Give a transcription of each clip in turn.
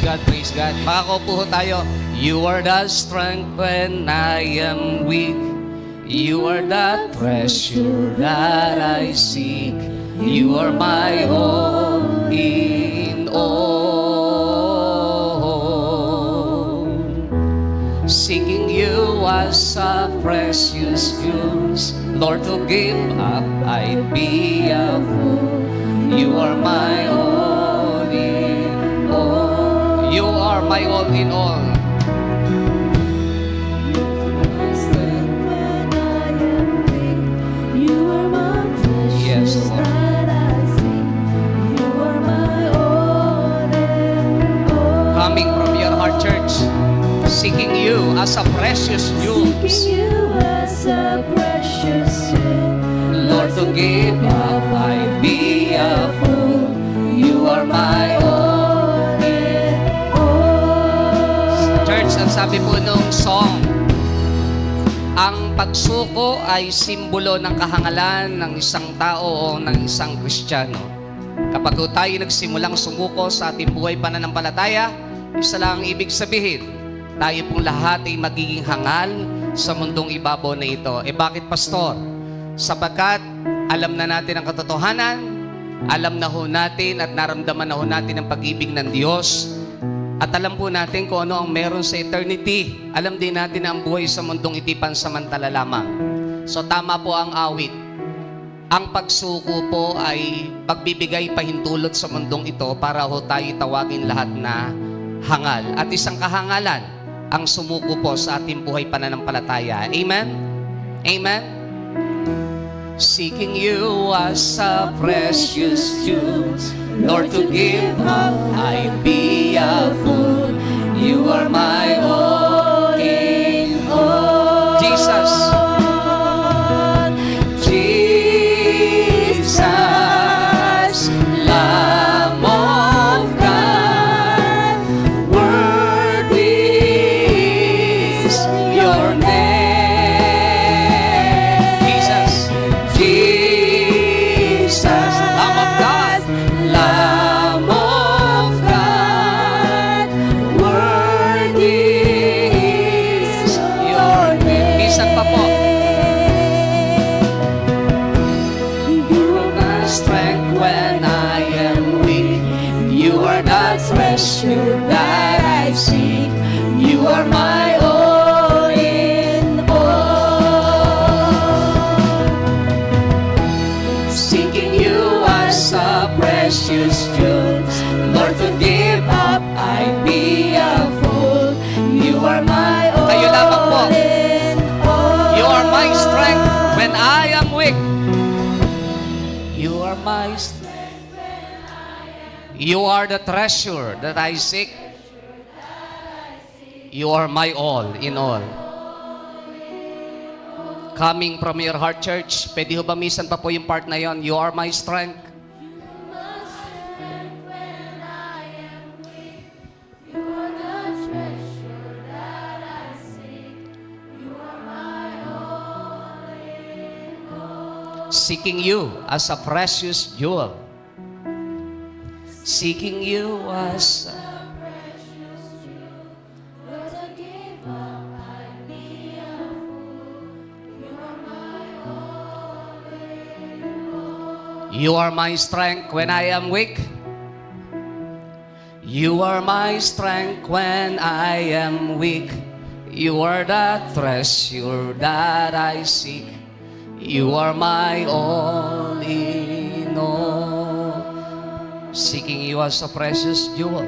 God, praise God. Makakaupo tayo. You are the strength when I am weak. You are the treasure that I seek. You are my all in all. Seeking you as a precious jewels, Lord, to give up I'd be a fool. You are my all in all. You are my all in all. Yes, Lord. Coming from your heart, church, seeking you as a precious jewel, Lord, to give up I'd be a fool. You are my all in all. Church, ang sabi po nung song, ang pagsuko ay simbolo ng kahangalan ng isang tao o ng isang Kristiyano. Kapag tayo nagsimulang sumuko sa ating buhay pananampalataya, isa lang ang ibig sabihin, tayo pong lahat ay magiging hangal sa mundong ibabaw na ito. Bakit, Pastor? Sapagkat alam na natin ang katotohanan, alam na ho natin at naramdaman na ho natin ang pag-ibig ng Diyos, at alam po natin kung ano ang meron sa eternity. Alam din natin na ang buhay sa mundong iti pansamantala lamang. So tama po ang awit. Ang pagsuko po ay pagbibigay pahintulot sa mundong ito para ho tayo tawagin lahat na hangal. At isang kahangalan ang sumuko po sa ating buhay pananampalataya. Amen? Amen? Seeking you as a precious jewel, Lord, to give up I'd be a fool. You are my all in all. Jesus. Jesus, Lamb of God, worthy is your name. Jesus. Jesus, Lamb of God, Lamb of God, worthy is your name. Minsan pa po. You are my strength when I am weak. You are the treasure that I seek. You are my all in all. Seeking you as a precious jewel, Lord, to give up I'd be a fool. You are my all in all. You are my strength when I am weak. You are my strength. You are the treasure that I seek. You are my all in all. Coming from your heart, church, pwede ho ba minsan pa po yung part na yon? You are my strength. Seeking you as a precious jewel. Seeking you as a You are my strength when I am weak. You are my strength when I am weak. You are the treasure that I seek. You are my all in all. Seeking you as a precious jewel.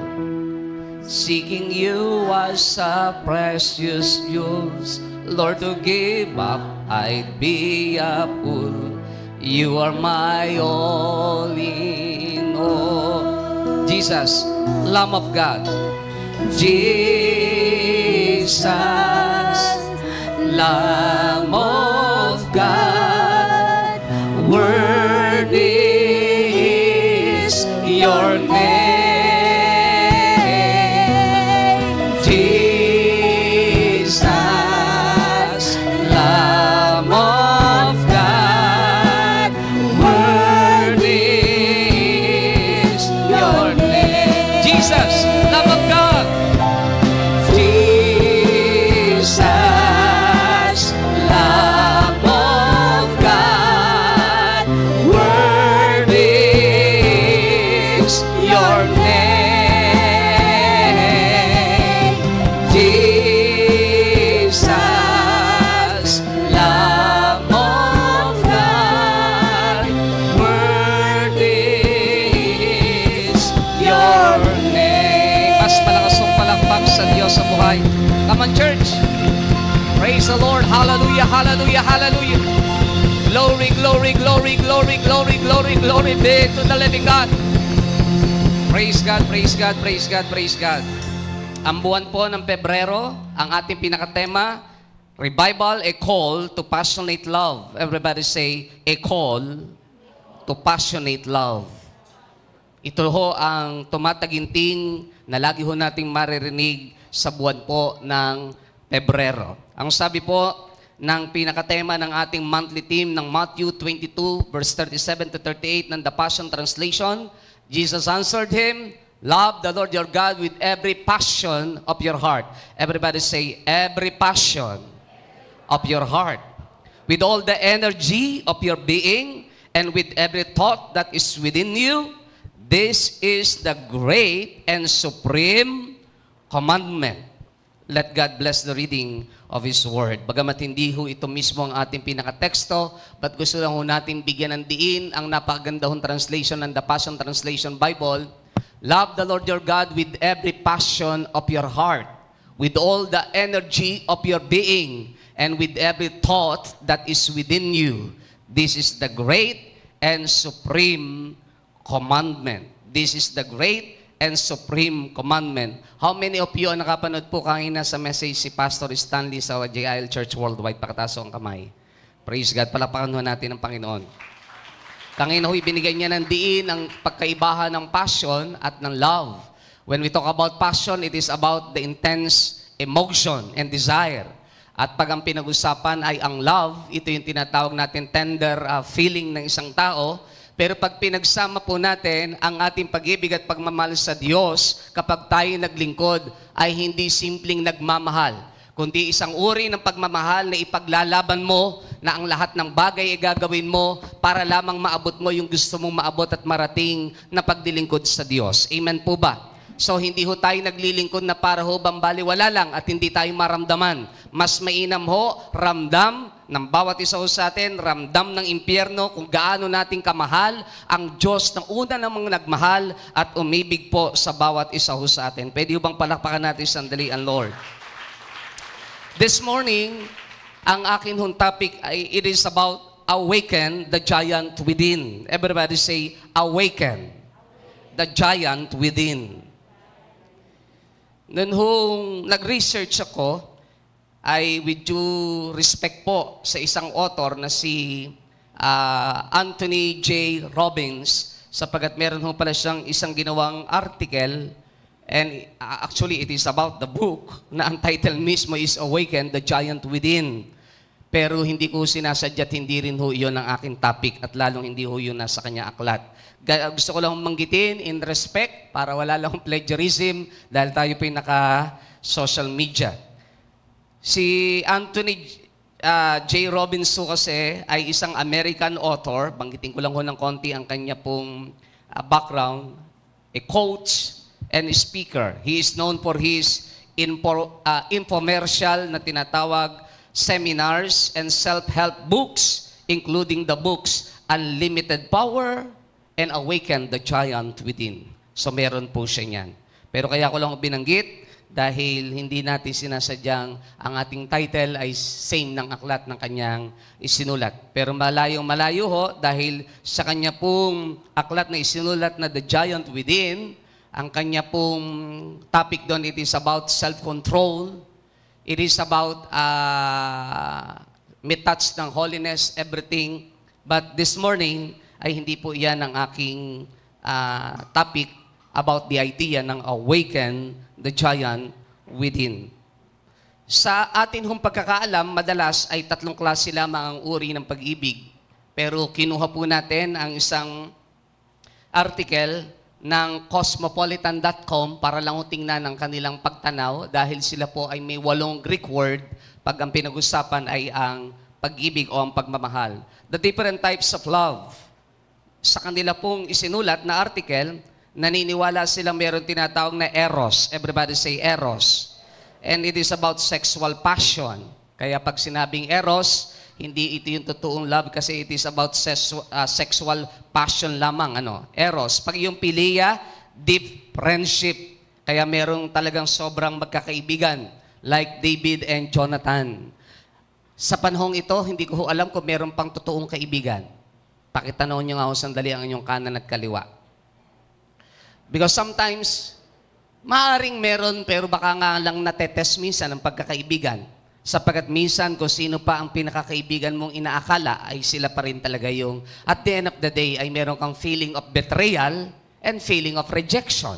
Seeking you as a precious jewel. Lord, to give up I'd be a fool. You are my all in all. Jesus, Lamb of God. Jesus, Lamb of God, worthy is your name. Jesus, Lamb of God, worthy is your name. Jesus, Lamb of God. name, Jesus, Lamb of God, worthy is your name. Mas malakas ang palakpak sa Diyos sa buhay. Come on, church. Praise the Lord. Hallelujah, hallelujah, hallelujah. Glory, glory, glory, glory, glory, glory, glory be to the living God. Praise God, praise God, praise God, praise God. Ang buwan po ng Pebrero, ang ating pinakatema, Revival, a call to passionate love. Everybody say, a call to passionate love. Ito ho ang tumataginting na lagi ho nating maririnig sa buwan po ng Pebrero. Ang sabi po ng pinakatema ng ating monthly theme ng Matthew 22, verse 37 to 38 ng The Passion Translation, Jesus answered him, love the Lord your God with every passion of your heart. Everybody say, every passion of your heart. With all the energy of your being and with every thought that is within you. This is the great and supreme commandment. Let God bless the reading of His Word. Bagamat hindi ho ito mismo ang ating pinakateksto, but gusto lang ho natin bigyan ng diin ang napakagandahong translation ng The Passion Translation Bible. Love the Lord your God with every passion of your heart, with all the energy of your being, and with every thought that is within you. This is the great and supreme commandment. This is the great and supreme commandment. How many of you ang nakapanood po kanina sa message si Pastor Stanley sa JIL Church Worldwide? Pakataas ang kamay. Praise God. Palakpakan ho natin ang Panginoon. Kanina ho, ibinigay niya ng diin ang pagkaibahan ng passion at ng love. When we talk about passion, it is about the intense emotion and desire. At pag ang pinag-usapan ay ang love, ito yung tinatawag natin tender feeling ng isang tao. Pero pag pinagsama po natin ang ating pag-ibig at pagmamahal sa Diyos, kapag tayo naglingkod, ay hindi simpleng nagmamahal, kundi isang uri ng pagmamahal na ipaglalaban mo na ang lahat ng bagay ay gagawin mo para lamang maabot mo yung gusto mong maabot at marating na pagdilingkod sa Diyos. Amen po ba? So hindi ho tayo naglilingkod na para ho bambaliwala lang at hindi tayo maramdaman. Mas mainam ho, ramdam ng bawat isa ho sa atin, ramdam ng impyerno kung gaano nating kamahal ang Diyos na una namang nagmahal at umibig po sa bawat isa ho sa atin. Pwede ho bang palakpakan natin sandali ang Lord? This morning, ang akin hong topic ay it is about awaken the giant within. Everybody say, awaken the giant within. Noon hong nag-research ako, ay with due respect po sa isang author na si Anthony J. Robbins, sapagat meron ho pala siyang isang ginawang article, and actually it is about the book, na ang title mismo is Awaken the Giant Within. Pero hindi ko sinasadya't hindi rin ho iyon ang aking topic at lalong hindi ho yun nasa kanya aklat. Gusto ko lang manggitin in respect para wala lang plagiarism dahil tayo po yung naka-social media. Si Anthony J. Robbins kasi ay isang American author. Banggitin ko lang ho ng konti ang kanya pong background. A coach and a speaker. He is known for his infomercial na tinatawag seminars and self-help books, including the books Unlimited Power and Awaken the Giant Within. So meron po siya niyan. Pero kaya ko lang binanggit dahil hindi natin sinasadyang ang ating title ay same ng aklat ng kanyang isinulat. Pero malayong-malayo ho dahil sa kanya pong aklat na isinulat na The Giant Within, ang kanya pong topic doon, it is about self-control. It is about may touch ng holiness, everything. But this morning, ay hindi po iyan ang aking topic about the idea ng awaken the giant within. Sa atin hong pagkakaalam, madalas ay tatlong klase lamang ang uri ng pag-ibig. Pero kinuha po natin ang isang article ng Cosmopolitan.com para lang tingnan ang kanilang pagtanaw dahil sila po ay may 8 Greek word pag ang pinag-usapan ay ang pag-ibig o ang pagmamahal. The different types of love. Sa kanila pong isinulat na article, naniniwala silang meron tinatawag na eros. Everybody say eros. And it is about sexual passion. Kaya pag sinabing eros, hindi ito yung totoong love kasi it is about sexual passion lamang. Eros. Pag yung philia, deep friendship. Kaya merong talagang sobrang magkakaibigan like David and Jonathan. Sa panahong ito, hindi ko alam kung meron pang totoong kaibigan. Pakitanaw nyo nga ako sandali ang inyong kanan at kaliwa. Because sometimes, maaaring meron pero baka nga lang natetest minsan ang pagkakaibigan. Sapagkat minsan kung sino pa ang pinakakaibigan mong inaakala ay sila pa rin talaga yung at the end of the day ay meron kang feeling of betrayal and feeling of rejection.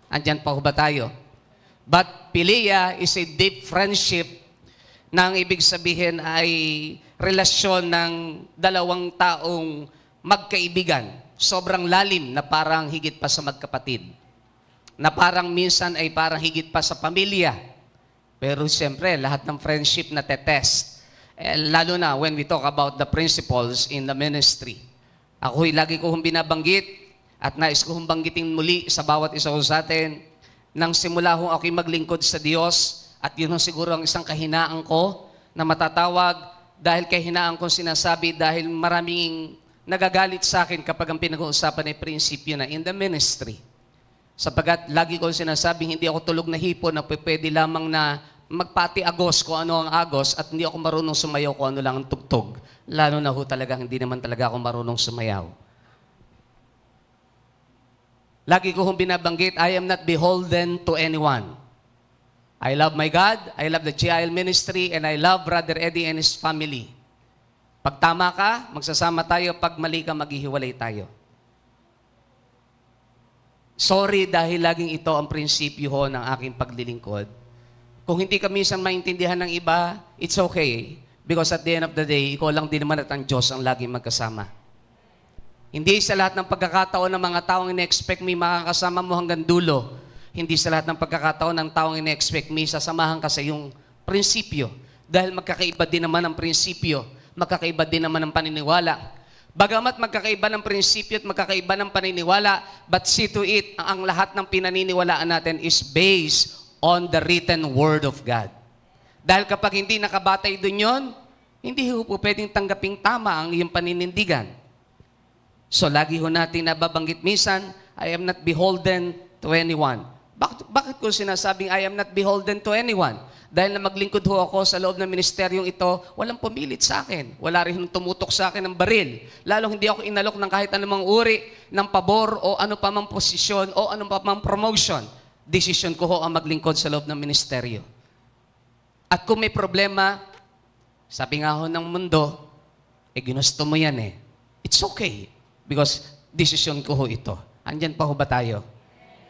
Andyan pa ho ba tayo? But philia is a deep friendship na ang ibig sabihin ay relasyon ng dalawang taong magkaibigan. Sobrang lalim na parang higit pa sa magkapatid. Na parang minsan ay parang higit pa sa pamilya. Pero siyempre, lahat ng friendship na tetest. Lalo na when we talk about the principles in the ministry. Ako'y lagi ko hong binabanggit at nais ko hong banggitin muli sa bawat isa ko sa atin. Nang simula hong ako'y maglingkod sa Diyos at yun ang siguro ang isang kahinaan ko na matatawag dahil kahinaan ko sinasabi dahil maraming nagagalit sa akin kapag ang pinag-uusapan ay prinsipyo na in the ministry. Sapagat lagi ko sinasabing hindi ako tulog na hipon na pwede lamang na magpati agos kung ano ang agos at hindi ako marunong sumayaw kung ano lang ang tugtog. Lalo na ho talaga, hindi naman talaga ako marunong sumayaw. Lagi ko hong binabanggit, I am not beholden to anyone. I love my God, I love the GIL ministry, and I love Brother Eddie and his family. Pag tama ka, magsasama tayo. Pag mali ka, maghihiwalay tayo. Sorry dahil laging ito ang prinsipyo ho ng aking paglilingkod. Kung hindi ka minsan maintindihan ng iba, it's okay. Because at the end of the day, ikaw lang din naman at ang Diyos ang laging magkasama. Hindi sa lahat ng pagkakataon ng mga taong ina-expect may makakasama mo hanggang dulo. Hindi sa lahat ng pagkakataon ng taong ina-expect may sasamahan ka sa iyong prinsipyo. Dahil magkakaiba din naman ang prinsipyo. Magkakaiba din naman ang paniniwala. Bagamat magkakaiba ng prinsipyo at magkakaiba ng paniniwala, but see to it, ang lahat ng pinaniniwalaan natin is based on the written Word of God. Dahil kapag hindi nakabatay dun yun, hindi ho po pwedeng tanggaping tama ang iyong paninindigan. So lagi ho natin nababanggit minsan, I am not beholden to anyone. Bakit ko sinasabing I am not beholden to anyone? Dahil na maglingkod ho ako sa loob ng ministeryong ito, walang pumilit sa akin. Wala rin tumutok sa akin ng baril. Lalong hindi ako inalok ng kahit anumang uri ng pabor o ano pa mang posisyon o ano pa mang promotion. Desisyon ko ho ang maglingkod sa loob ng ministeryo. At kung may problema, sabi nga ho ng mundo, ginusto mo yan eh. It's okay. Because desisyon ko ho ito. Andyan pa ho ba tayo?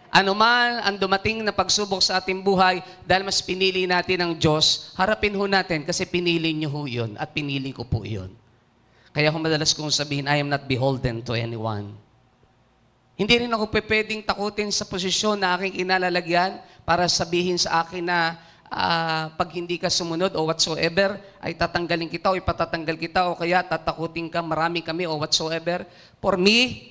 Ano man ang dumating na pagsubok sa ating buhay, dahil mas pinili natin ang Diyos, harapin ho natin kasi pinili niyo ho yun at pinili ko po yun. Kaya kung madalas kong sabihin, I am not beholden to anyone. Hindi rin ako pwedeng takutin sa posisyon na aking inalalagyan para sabihin sa akin na pag hindi ka sumunod o whatsoever, ay tatanggalin kita o ipatatanggal kita o kaya tatakutin ka, marami kami o whatsoever. For me,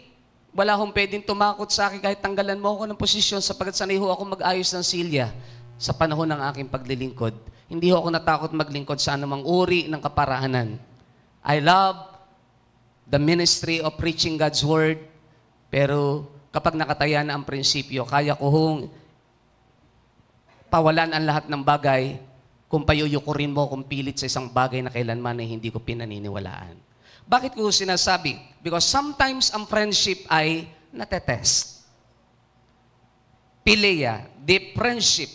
wala akong pwedeng tumakot sa akin kahit tanggalan mo ako ng posisyon sapagkat sanay ho ako mag-ayos ng silya sa panahon ng aking paglilingkod. Hindi ho ako natakot maglingkod sa anumang uri ng kaparahanan. I love the ministry of preaching God's Word, pero kapag nakataya na ang prinsipyo, kaya ko hong pawalan ang lahat ng bagay kung payuyukurin mo kung pilit sa isang bagay na kailanman ay hindi ko pinaniniwalaan. Bakit ko sinasabi? Because sometimes ang friendship ay natetest. Philia, deep friendship.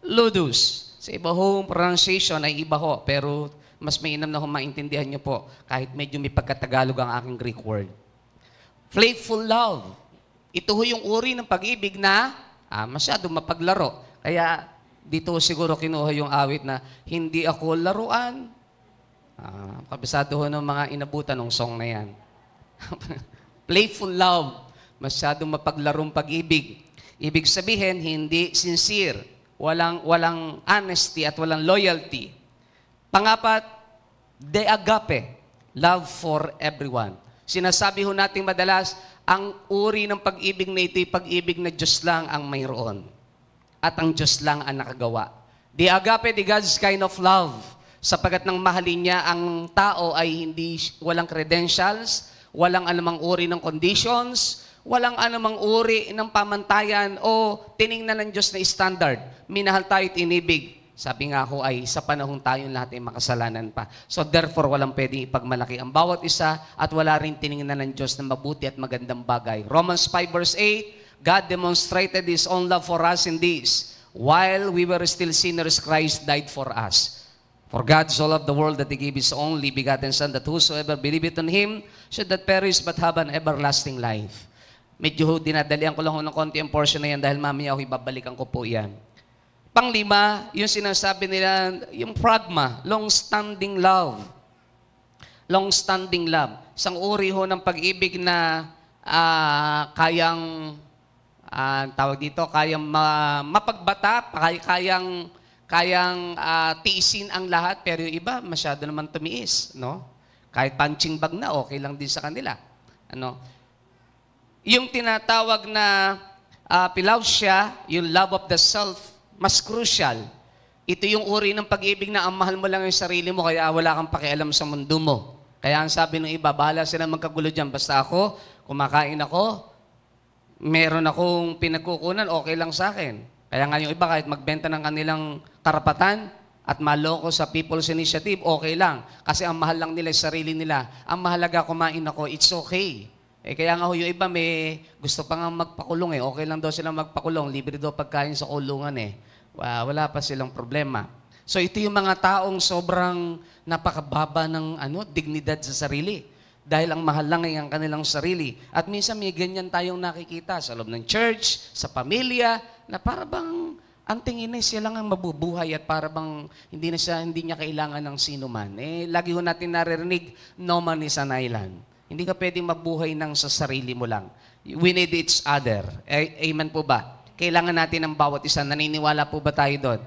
Ludus. Sa iba hong pronunciation ay iba ho, pero mas mainam na ho maintindihan nyo po kahit medyo may pagkatagalog ang aking Greek word. Faithful love. Ito ho yung uri ng pag-ibig na masyadong mapaglaro. Kaya dito siguro kinuha yung awit na hindi ako laruan. Kabisado ho ng mga inabutan ng song na yan. Playful love. Masyadong mapaglarong pag-ibig. Ibig sabihin, hindi sincere. Walang honesty at walang loyalty. Pangapat, de agape. Love for everyone. Sinasabi ho natin madalas, ang uri ng pag-ibig na ito'y pag-ibig na Diyos lang ang mayroon. At ang Diyos lang ang nakagawa. The agape, the God's kind of love. Sapagat nang mahalin niya, ang tao ay walang credentials, walang anumang uri ng conditions, walang anumang uri ng pamantayan o tiningnan ng Diyos na standard. Minahal tayo at inibig. Sabi nga ho ay sa panahon tayong lahat ay makasalanan pa. So therefore, walang pwedeng ipagmalaki ang bawat isa at wala rin tiningnan ng Diyos na mabuti at magandang bagay. Romans 5 verse 8, God demonstrated His own love for us in this. While we were still sinners, Christ died for us. For God so loved the world that He gave His only begotten Son, that whosoever believeth on Him should not perish but have an everlasting life. Medyo dinadalian ko lang ng konti ang portion na yan dahil mamaya ako ibabalikan ko po yan. Panglima, yung sinasabi nila, yung pragma, long-standing love. Long-standing love. Isang uri ho ng pag-ibig na tawag dito, kayang mapagbata, kayang tiisin ang lahat, pero yung iba, masyado naman tumiis. No? Kahit punching bag na, okay lang din sa kanila. Ano? Yung tinatawag na Philautia, yung love of the self, mas crucial. Ito yung uri ng pag-ibig na ang mahal mo lang yung sarili mo kaya wala kang pakialam sa mundo mo. Kaya ang sabi ng iba, bahala sila magkagulo dyan. Basta ako, kumakain ako, meron akong pinagkukunan, okay lang sa akin. Kaya nga yung iba kahit magbenta ng kanilang karapatan at maloko sa People's Initiative, okay lang. Kasi ang mahal lang nila yung sarili nila. Ang mahalaga kumain ako, it's okay. Kaya nga yung iba may gusto pa nga magpakulong Okay lang daw silang magpakulong. Libre daw pagkain sa kulungan Wala pa silang problema. So ito yung mga taong sobrang napakababa ng dignidad sa sarili. Dahil ang mahal lang ay ang kanilang sarili. At minsan may ganyan tayong nakikita sa loob ng church, sa pamilya, na para bang ang tingin ay siya lang ang mabubuhay at para bang hindi niya kailangan ng sino man. Lagi ho natin naririnig, no man is an island. Hindi ka pwedeng mabuhay ng sa sarili mo lang. We need each other. Amen po ba? Kailangan natin ng bawat isa. Naniniwala po ba tayo doon?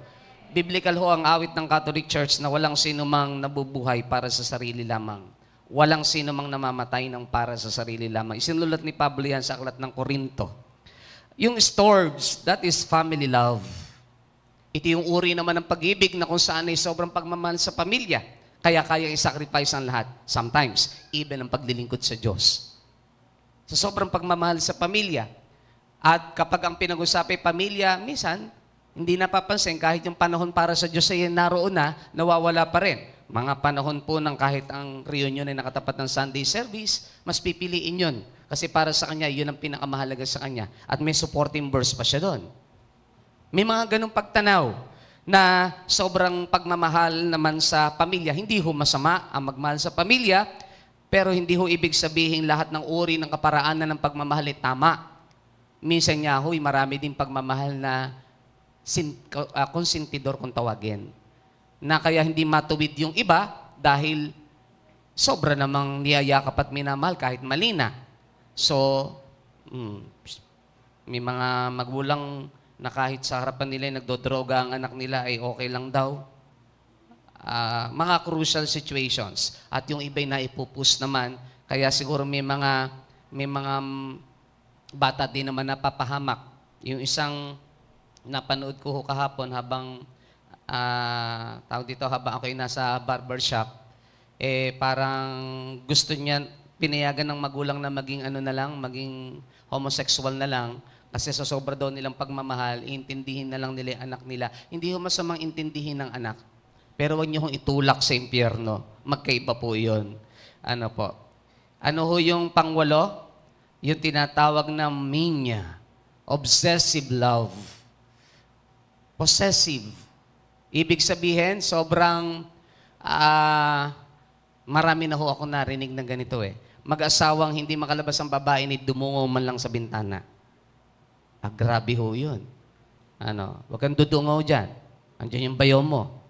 Biblical ho ang awit ng Catholic Church na walang sino mang nabubuhay para sa sarili lamang. Walang sino mang namamatay ng para sa sarili lamang. Isinulat ni Pablo yan sa aklat ng Korinto. Yung storge, that is family love. Ito yung uri naman ng pag-ibig na kung saan ay sobrang pagmamahal sa pamilya. Kaya kaya i-sacrifice ang lahat. Sometimes, even ang paglilingkod sa Diyos. Sa sobrang pagmamahal sa pamilya. At kapag ang pinag-usapay pamilya, minsan, hindi napapansin kahit yung panahon para sa Diyos ay naroon na, nawawala pa rin. Mga panahon po ng kahit ang reunion ay nakatapat ng Sunday service, mas pipiliin yun. Kasi para sa kanya, yun ang pinakamahalaga sa kanya. At may supporting verse pa siya doon. May mga ganong pagtanaw na sobrang pagmamahal naman sa pamilya. Hindi ho masama ang magmahal sa pamilya, pero hindi ho ibig sabihin lahat ng uri ng kaparaanan ng pagmamahal ay tama. Minsan nga ho, marami din pagmamahal na konsentidor kung tawagin. Na kaya hindi matuwid yung iba dahil sobra namang niyayakap at minamahal kahit mali na. So, may mga magulang na kahit sa harapan nila ay nagdodroga ang anak nila ay okay lang daw. Mga crucial situations. At yung iba'y naipupus naman. Kaya siguro may mga bata din naman napapahamak. Yung isang napanood ko kahapon habang habang ako'y nasa barbershop, parang gusto niya, pinayagan ng magulang na maging maging homosexual na lang, kasi sa sobra daw nilang pagmamahal, intindihin na lang nila yung anak nila. Hindi ho masamang intindihin ng anak, pero huwag niyo hong itulak sa impyerno. Magkaiba po yun. Ano po? Ano ho yung pangwalo? Yung tinatawag na mania. Obsessive love. Possessive. Ibig sabihin, sobrang marami na ho ako narinig ng ganito Mag-asawang hindi makalabas ang babae ni dumungo man lang sa bintana. Grabe ho yun. Huwag kang dudungaw dyan. Andiyan yung bayo mo.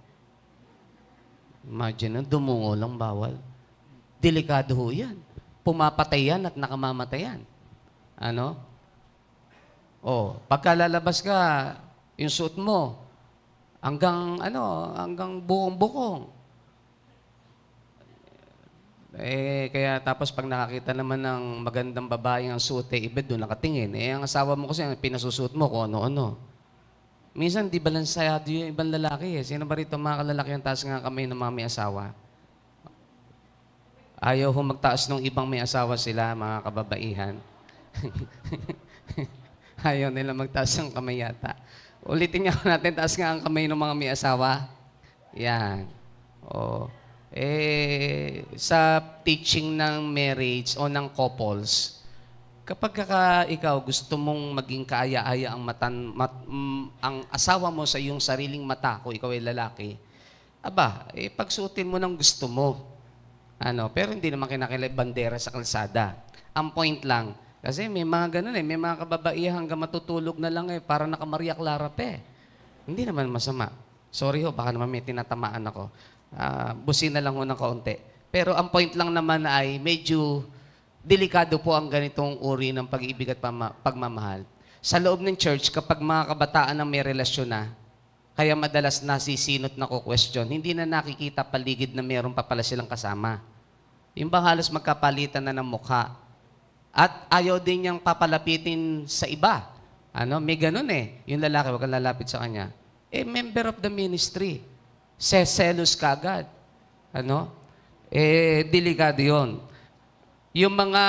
Imagine, dumungo lang bawal. Delikado ho yan. Pumapatay yan at nakamamatayan. Pagka lalabas ka, yung suot mo, hanggang buong-bukong. Kaya tapos pag nakakita naman ng magandang babae ang suote, iba doon nakatingin. Ang asawa mo kasi, ang pinasusuot mo kung ano-ano. Minsan, di balansado yung ibang lalaki eh. Sino ba rito mga kalalaki ang taas nga kamay ng mga may asawa? Ayaw ho magtaas ng ibang may asawa sila, mga kababaihan. Ayaw nila magtaas ng kamay yata. Ulitin nga natin, taas nga ang kamay ng mga may asawa. Yan. O, sa teaching ng marriage o ng couples, kapag ikaw gusto mong maging kaaya-aya ang asawa mo sa iyong sariling mata, kung ikaw ay lalaki, pagsuotin mo ng gusto mo. Pero hindi naman kinakailangan bandera sa kalsada. Ang point lang, kasi may mga ganun may mga kababaihan hanggang matutulog na lang para naka Maria Clara pa Hindi naman masama. Sorry ho, baka naman may tinatamaan ako. Busin na lang ho ng kaunti. Pero ang point lang naman ay medyo delikado po ang ganitong uri ng pag-ibig at pagmamahal. Sa loob ng church, kapag mga kabataan ang may relasyon na, kaya madalas nasisinot na question, hindi na nakikita paligid na meron pa pala silang kasama. Yung bang halos magkapalitan na ng mukha. At ayaw din niyang papalapitin sa iba. May ganun Yung lalaki, wag kang lalapit sa kanya. Member of the ministry. Seselos ka agad. Delikado yun. Yung mga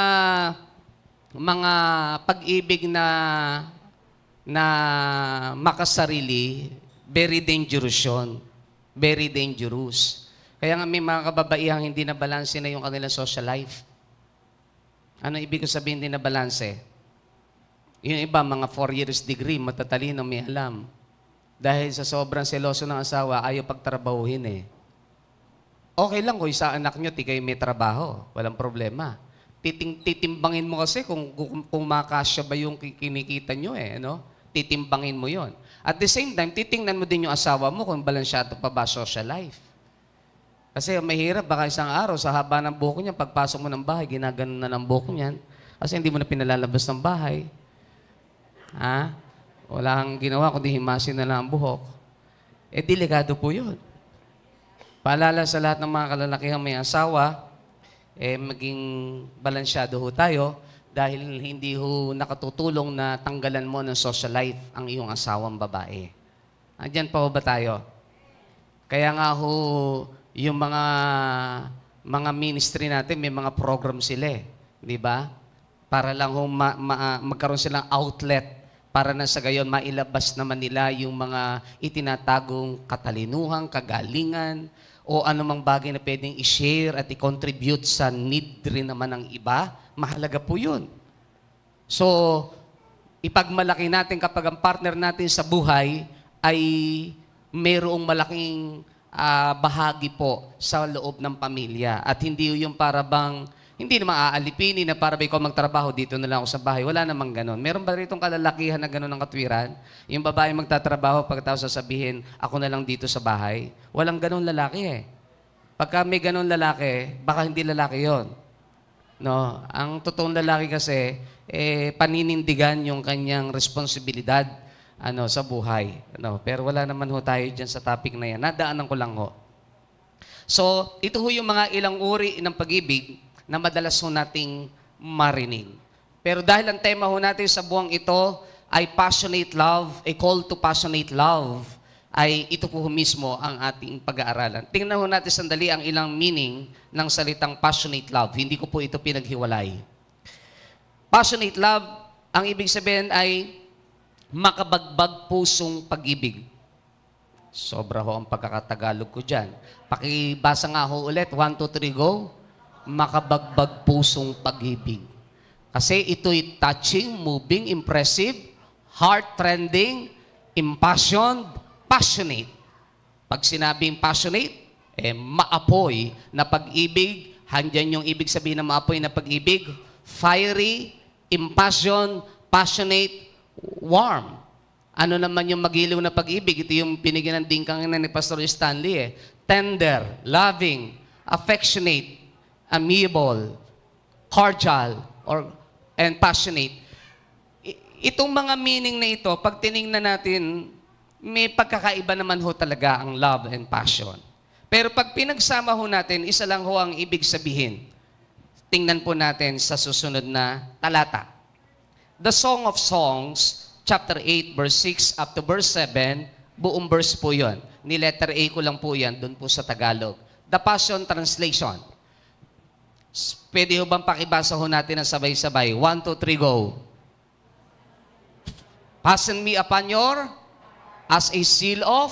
pag-ibig na makasarili, very dangerous yun. Very dangerous. Kaya nga may mga kababaihang hindi na balanse na yung kanilang social life. Ano ibig ko sabihin hindi na balanse? Yung iba, mga 4 years degree, matatalino, may alam. Dahil sa sobrang seloso ng asawa, ayaw pagtrabahuhin Okay lang kung isa anak nyo, di kayo may trabaho. Walang problema. Titimbangin mo kasi kung makasya ba yung kinikita nyo Titimbangin mo yon. At the same time, titingnan mo din yung asawa mo kung balansyado pa ba social life. Kasi mahirap, baka isang araw, sa haba ng buhok niya, pagpasok mo ng bahay, ginaganon na ng buhok niyan. Kasi hindi mo na pinalalabas ng bahay. Wala kang ginawa, kundi himasin na lang ang buhok. Delikado po yun. Paalala sa lahat ng mga kalalakihang may asawa, maging balansyado ho tayo dahil hindi ho nakatutulong na tanggalan mo ng social life ang iyong asawang babae. Andyan pa ho ba tayo? Kaya nga ho, yung mga ministry natin, may mga program sila di ba? Para lang ho magkaroon silang outlet para na sa gayon mailabas naman nila yung mga itinatagong katalinuhan, kagalingan, o anumang bagay na pwedeng i-share at i-contribute sa need rin naman ng iba. Mahalaga po yun. So, ipagmalaki natin kapag ang partner natin sa buhay ay mayroong malaking bahagi po sa loob ng pamilya. At hindi yung para bang, hindi naman aalipinin na para ba ikaw magtrabaho, dito na lang ako sa bahay. Wala namang ganon. Meron ba ritong kalalakihan na ganon ng katwiran? Yung babae magtatrabaho, pagkatapos sasabihin, ako na lang dito sa bahay. Walang ganon lalaki Pagka may ganon lalaki, baka hindi lalaki yon. Ang totoong lalaki kasi, paninindigan yung kanyang responsibilidad sa buhay. Pero wala naman ho tayo dyan sa topic na yan. Nadaanan ko lang ho. So, ito ho yung mga ilang uri ng pag-ibig na madalas ho nating marinig. Pero dahil ang tema ho natin sa buwang ito ay passionate love, a call to passionate love, ay ito po mismo ang ating pag-aaralan. Tingnan ho natin sandali ang ilang meaning ng salitang passionate love. Hindi ko po ito pinaghiwalay. Passionate love, ang ibig sabihin ay makabagbag pusong pag-ibig. Sobra ho ang pagkakatagalog ko dyan. Pakibasa nga ho ulit. 1, 2, 3, go. Makabagbag pusong pag-ibig. Kasi ito'y touching, moving, impressive, heart-trending, impassioned, passionate. Pag sinabing passionate, maapoy na pag-ibig. Handyan yung ibig sabihin ng maapoy na pag-ibig. Fiery, impassioned, passionate, warm. Ano naman yung magiliw na pag-ibig? Ito yung binigyan ng dingkang ni Pastor Stanley Tender, loving, affectionate, amiable, cordial, and passionate. Itong mga meaning na ito, pag tinignan natin, may pagkakaiba naman ho talaga ang love and passion. Pero pag pinagsama ho natin, isa lang ho ang ibig sabihin. tingnan po natin sa susunod na talata. The Song of Songs, chapter 8, verse 6 up to verse 7, buong verse po yun. Ni letter A ko lang po yan, dun po sa Tagalog. The Passion Translation. Pwede ho bang pakibasa ho natin na sabay-sabay? 1, 2, 3, go. Fasten me upon your as a seal of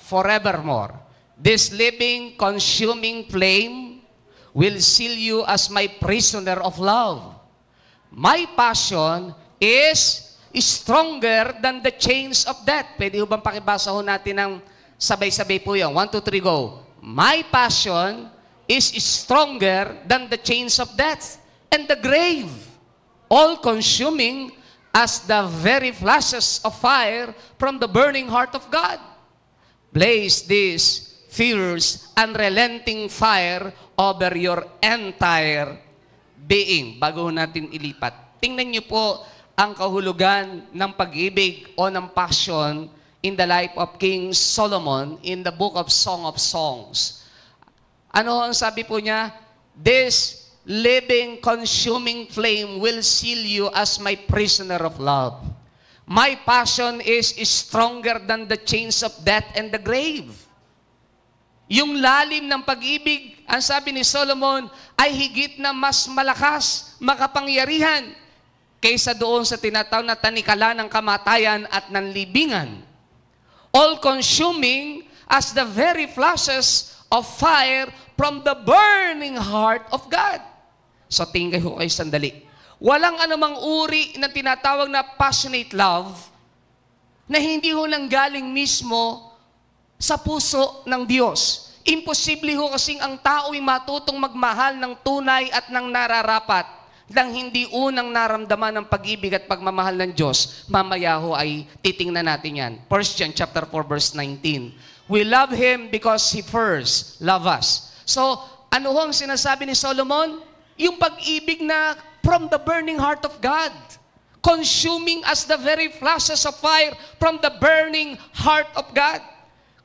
forevermore. This living, consuming flame will seal you as my prisoner of love. My passion is stronger than the chains of death. Pwede ho bang pakibasa ho natin ng sabay-sabay po yan? 1, 2, 3, go. My passion is stronger than the chains of death and the grave, all-consuming as the very flashes of fire from the burning heart of God. Blaze this fierce, unrelenting fire over your entire being. Bago natin ilipat, tingnan niyo po ang kahulugan ng pag-ibig o ng passion in the life of King Solomon in the book of Song of Songs. Ano ang sabi po niya? This living, consuming flame will seal you as my prisoner of love. My passion is stronger than the chains of death and the grave. Yung lalim ng pag-ibig, ang sabi ni Solomon, ay higit na mas malakas, makapangyarihan, kaysa doon sa tinatawag na tanikala ng kamatayan at ng libingan. All-consuming as the very flashes of fire from the burning heart of God. So tingin kayo sandali. Walang anumang uri na tinatawag na passionate love na hindi ho nanggaling mismo sa puso ng Diyos. Imposible ho kasing ang tao'y matutong magmahal ng tunay at ng nararapat nang hindi unang naramdaman ng pag-ibig at pagmamahal ng Diyos. Mamaya ho ay titingnan natin yan. 1 John chapter 4 verse 19. We love Him because He first loved us. So, ano ho ang sinasabi ni Solomon? Yung pag-ibig na from the burning heart of God. Consuming as the very flashes of fire from the burning heart of God.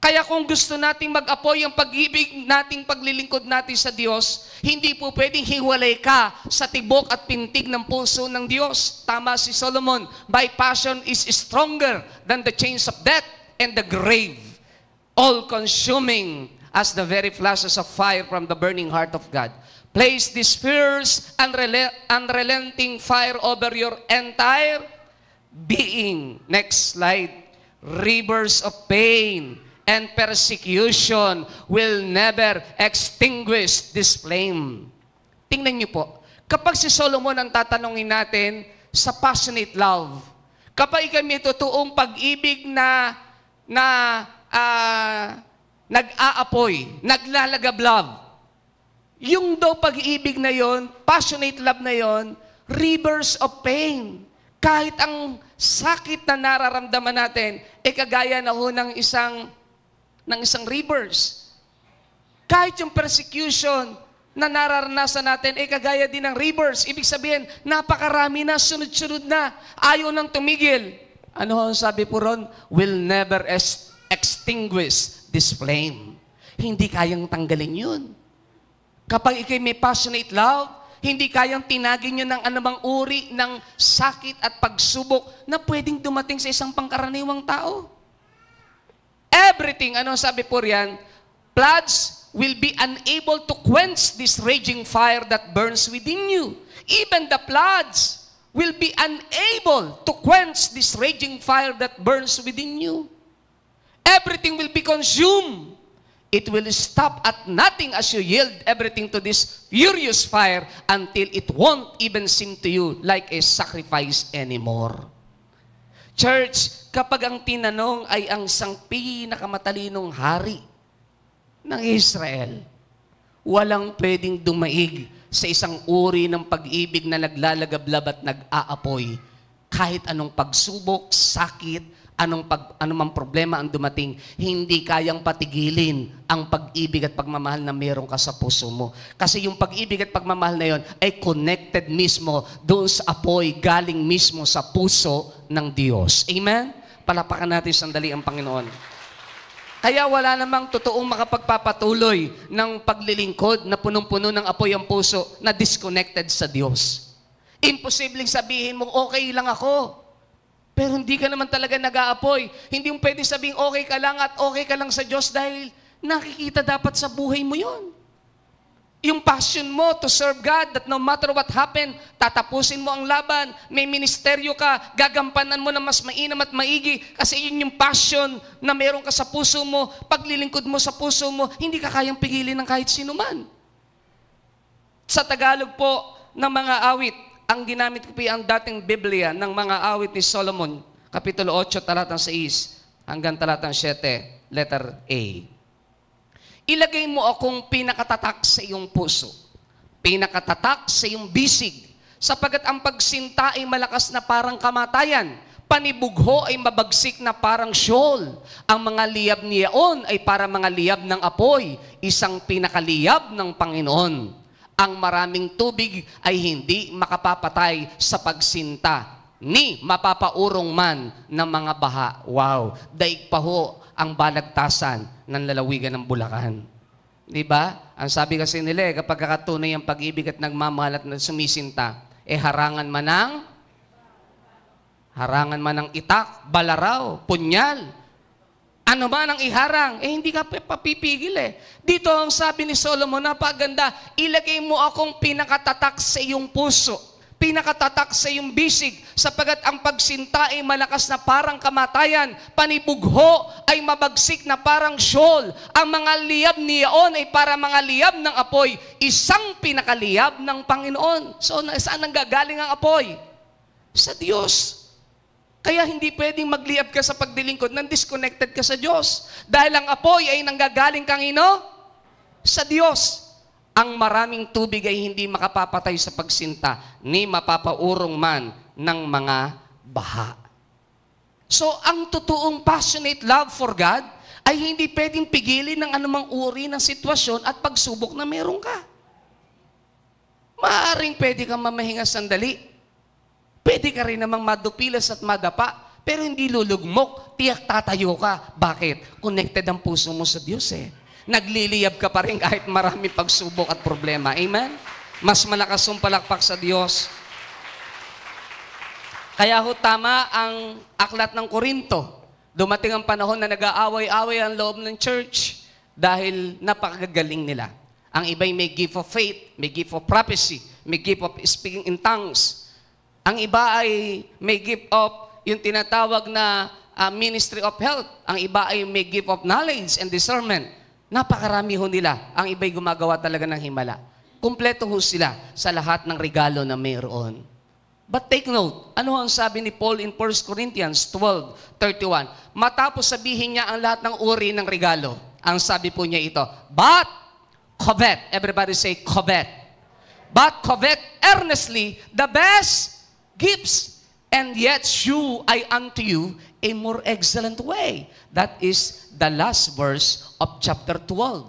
Kaya kung gusto nating mag-apoy ang pag-ibig nating paglilingkod natin sa Diyos, hindi po pwedeng hiwalay ka sa tibok at pintig ng puso ng Diyos. Tama si Solomon, my passion is stronger than the chains of death and the grave, all-consuming as the very flashes of fire from the burning heart of God. Place this fierce, unrelenting fire over your entire being. Next slide. Rivers of pain and persecution will never extinguish this flame. Tingnan niyo po, kapag si Solomon ang tatanungin natin sa passionate love, kapag may totoong pag-ibig na nag-aapoy, naglalagablab, yung daw pag-ibig na yon, passionate love na yon, rivers of pain. Kahit ang sakit na nararamdaman natin, kagaya na ho ng isang rivers. Kahit yung persecution na nararanasan natin, kagaya din ng rivers. Ibig sabihin, napakarami na, sunod-sunod na, ayaw nang tumigil. Ano ang sabi po ron? Will never extinguish this flame. Hindi kayang tanggalin yun. Kapag ikay may passionate love, hindi kayang tinagin nyo ng anumang uri ng sakit at pagsubok na pwedeng dumating sa isang pangkaraniwang tao. Everything, ano sabi po riyan, floods will be unable to quench this raging fire that burns within you. Even the floods will be unable to quench this raging fire that burns within you. Everything will be consumed. It will stop at nothing as you yield everything to this furious fire until it won't even seem to you like a sacrifice anymore. Church, kapag ang tinanong ay ang isang pinakamatalinong hari ng Israel, walang pwedeng dumaig sa isang uri ng pag-ibig na naglalagablab at nag-aapoy. Kahit anong pagsubok, sakit, anumang problema ang dumating, hindi kayang patigilin ang pag-ibig at pagmamahal na meron ka sa puso mo. Kasi yung pag-ibig at pagmamahal na yon ay connected mismo doon sa apoy, galing mismo sa puso ng Diyos. Amen? Palapakan natin sandali ang Panginoon. Kaya wala namang totoong makapagpapatuloy ng paglilingkod na punong-puno ng apoy ang puso na disconnected sa Diyos. Imposibleng sabihin mong okay lang ako, pero hindi ka naman talaga nag-aapoy. Hindi mo pwedeng sabihin okay ka lang at okay ka lang sa Diyos dahil nakikita dapat sa buhay mo yon. Yung passion mo to serve God, that no matter what happen, tatapusin mo ang laban, may ministeryo ka, gagampanan mo na mas mainam at maigi, kasi yun yung passion na meron ka sa puso mo, paglilingkod mo sa puso mo, hindi ka kayang pigilin ng kahit sino man. Sa Tagalog po ng mga awit, ang ginamit ko po ang dating Biblia ng mga awit ni Solomon, Kapitulo 8, talatang 6, hanggang talatang 7, letter A. Ilagay mo akong pinakatatak sa iyong puso, pinakatatak sa iyong bisig, sapagat ang pagsinta ay malakas na parang kamatayan, panibugho ay mabagsik na parang Sheol, ang mga liyab niyaon ay para mga liyab ng apoy, isang pinakaliyab ng Panginoon. Ang maraming tubig ay hindi makapapatay sa pagsinta, ni mapapaurong man ng mga baha. Wow! Daig pa ho ang balagtasan ng lalawigan ng Bulacan. Di ba? Ang sabi kasi nila, kapag kakatunay ang pag-ibig at nagmamahal at sumisinta, harangan man ng itak, balaraw, punyal. Ano man ang iharang, hindi ka papipigil Dito ang sabi ni Solomon, napaganda, ilagay mo akong pinakatatak sa iyong puso, pinakatatak sa iyong bisig, sapagat ang pagsinta ay malakas na parang kamatayan, panibugho ay mabagsik na parang Sheol, ang mga liyab niyaon ay para mga liyab ng apoy, isang pinakaliyab ng Panginoon. So, saan nanggagaling ang apoy? Sa Diyos. Kaya hindi pwedeng magliyab ka sa pagdilingkod nang disconnected ka sa Diyos. Dahil ang apoy ay nanggagaling kanino? Sa Diyos. Ang maraming tubig ay hindi makapapatay sa pagsinta, ni mapapaurong man ng mga baha. So, ang totoong passionate love for God ay hindi pwedeng pigilin ng anumang uri ng sitwasyon at pagsubok na meron ka. Maaaring pwede kang mamahinga sandali. Pwede ka rin namang madupilas at madapa, pero hindi lulugmok, tiyak tatayo ka. Bakit? Connected ang puso mo sa Diyos Nagliliyab ka pa rin kahit marami pagsubok at problema. Amen? Mas malakas yung palakpak sa Diyos. Kaya ho tama ang aklat ng Korinto. Dumating ang panahon na nag-aaway-away ang loob ng church dahil napakagaling nila. Ang iba'y may gift of faith, may gift of prophecy, may gift of speaking in tongues. Ang iba ay may gift of yung tinatawag na ministry of health. Ang iba ay may gift of knowledge and discernment. Napakarami ho nila. Ang iba'y gumagawa talaga ng himala. Kumpleto ho sila sa lahat ng regalo na mayroon. But take note, ano ang sabi ni Paul in 1 Corinthians 12:31? Matapos sabihin niya ang lahat ng uri ng regalo, ang sabi po niya ito, but covet, everybody say covet. But covet earnestly the best gifts, and yet shew I unto you a more excellent way. That is the last verse of chapter 12.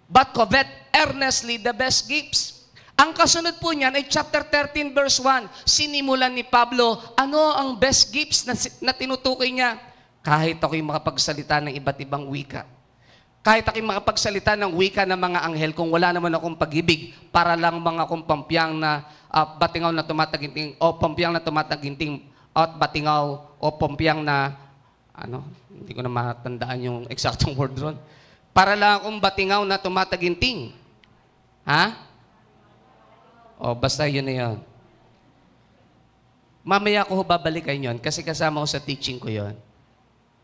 But covet earnestly the best gifts. Ang kasunod po niyan ay chapter 13 verse 1. Sinimulan ni Pablo, ano ang best gifts na tinutukoy niya? Kahit ako'y makapagsalita ng iba't ibang wika. Kahit ako'y makapagsalita ng wika ng mga anghel, kung wala naman akong pag-ibig, para lang mga akong pampiyang na batingaw na tumataginting, o pampiyang na tumataginting, at batingaw, o pampiyang na, hindi ko na matandaan yung eksaktong word ron. Para lang akong batingaw na tumataginting. O, basta yun na yun. Mamaya ko babalikan yun kasi kasama ko sa teaching ko yun.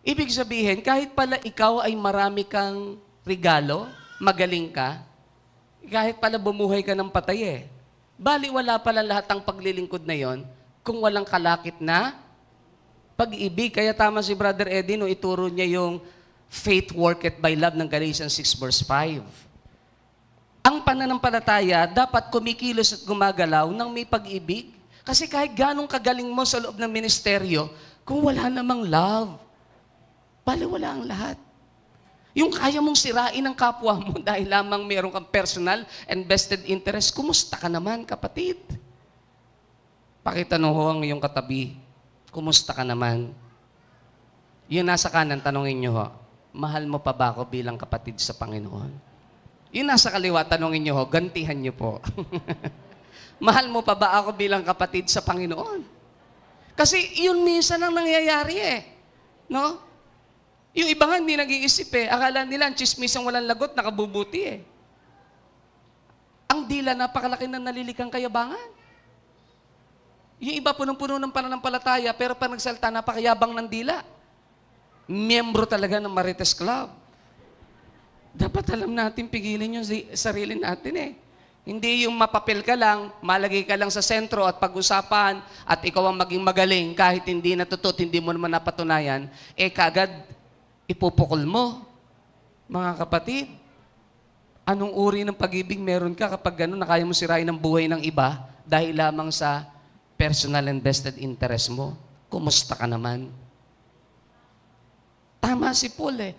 Ibig sabihin, kahit pala ikaw ay marami kang regalo, magaling ka, kahit pala bumuhay ka ng patay bali wala pala lahat ng paglilingkod na yon kung walang kalakip na pag-ibig. Kaya tama si Brother Eddie no ituro niya yung faith worketh by love ng Galatians 6 verse 5. Ang pananampalataya dapat kumikilos at gumagalaw ng may pag-ibig. Kasi kahit ganong kagaling mo sa loob ng ministeryo, kung wala namang love, bali wala ang lahat. Yung kaya mong sirain ang kapwa mo dahil lamang meron kang personal and vested interest, kumusta ka naman, kapatid? Pakitanong ho ang iyong katabi, kumusta ka naman? Yung nasa kanan, tanongin nyo ho. mahal mo pa ba ako bilang kapatid sa Panginoon? Yung nasa kaliwa, tanongin nyo ho, gantihan nyo po. Mahal mo pa ba ako bilang kapatid sa Panginoon? Kasi yun minsan ang nangyayari eh. No? Yung iba nga hindi nag-iisip eh. Akala nila ang chismisang walang lagot, nakabubuti eh. Ang dila, napakalaki ng nalilikang kayabangan. Yung iba punong-puno ng pananampalataya, pero pag nagsalita, napakayabang ng dila. Miyembro talaga ng Marites Club. Dapat alam natin, pigilin yung sarili natin eh. Hindi yung mapapil ka lang, malagay ka lang sa sentro at pag-usapan at ikaw ang maging magaling kahit hindi natutot, hindi mo naman napatunayan, eh kagad ipupukol mo. Mga kapatid, anong uri ng pag-ibig meron ka kapag gano'n na kaya mo sirain ang buhay ng iba dahil lamang sa personal and vested interest mo? Kumusta ka naman? Tama si Paul eh.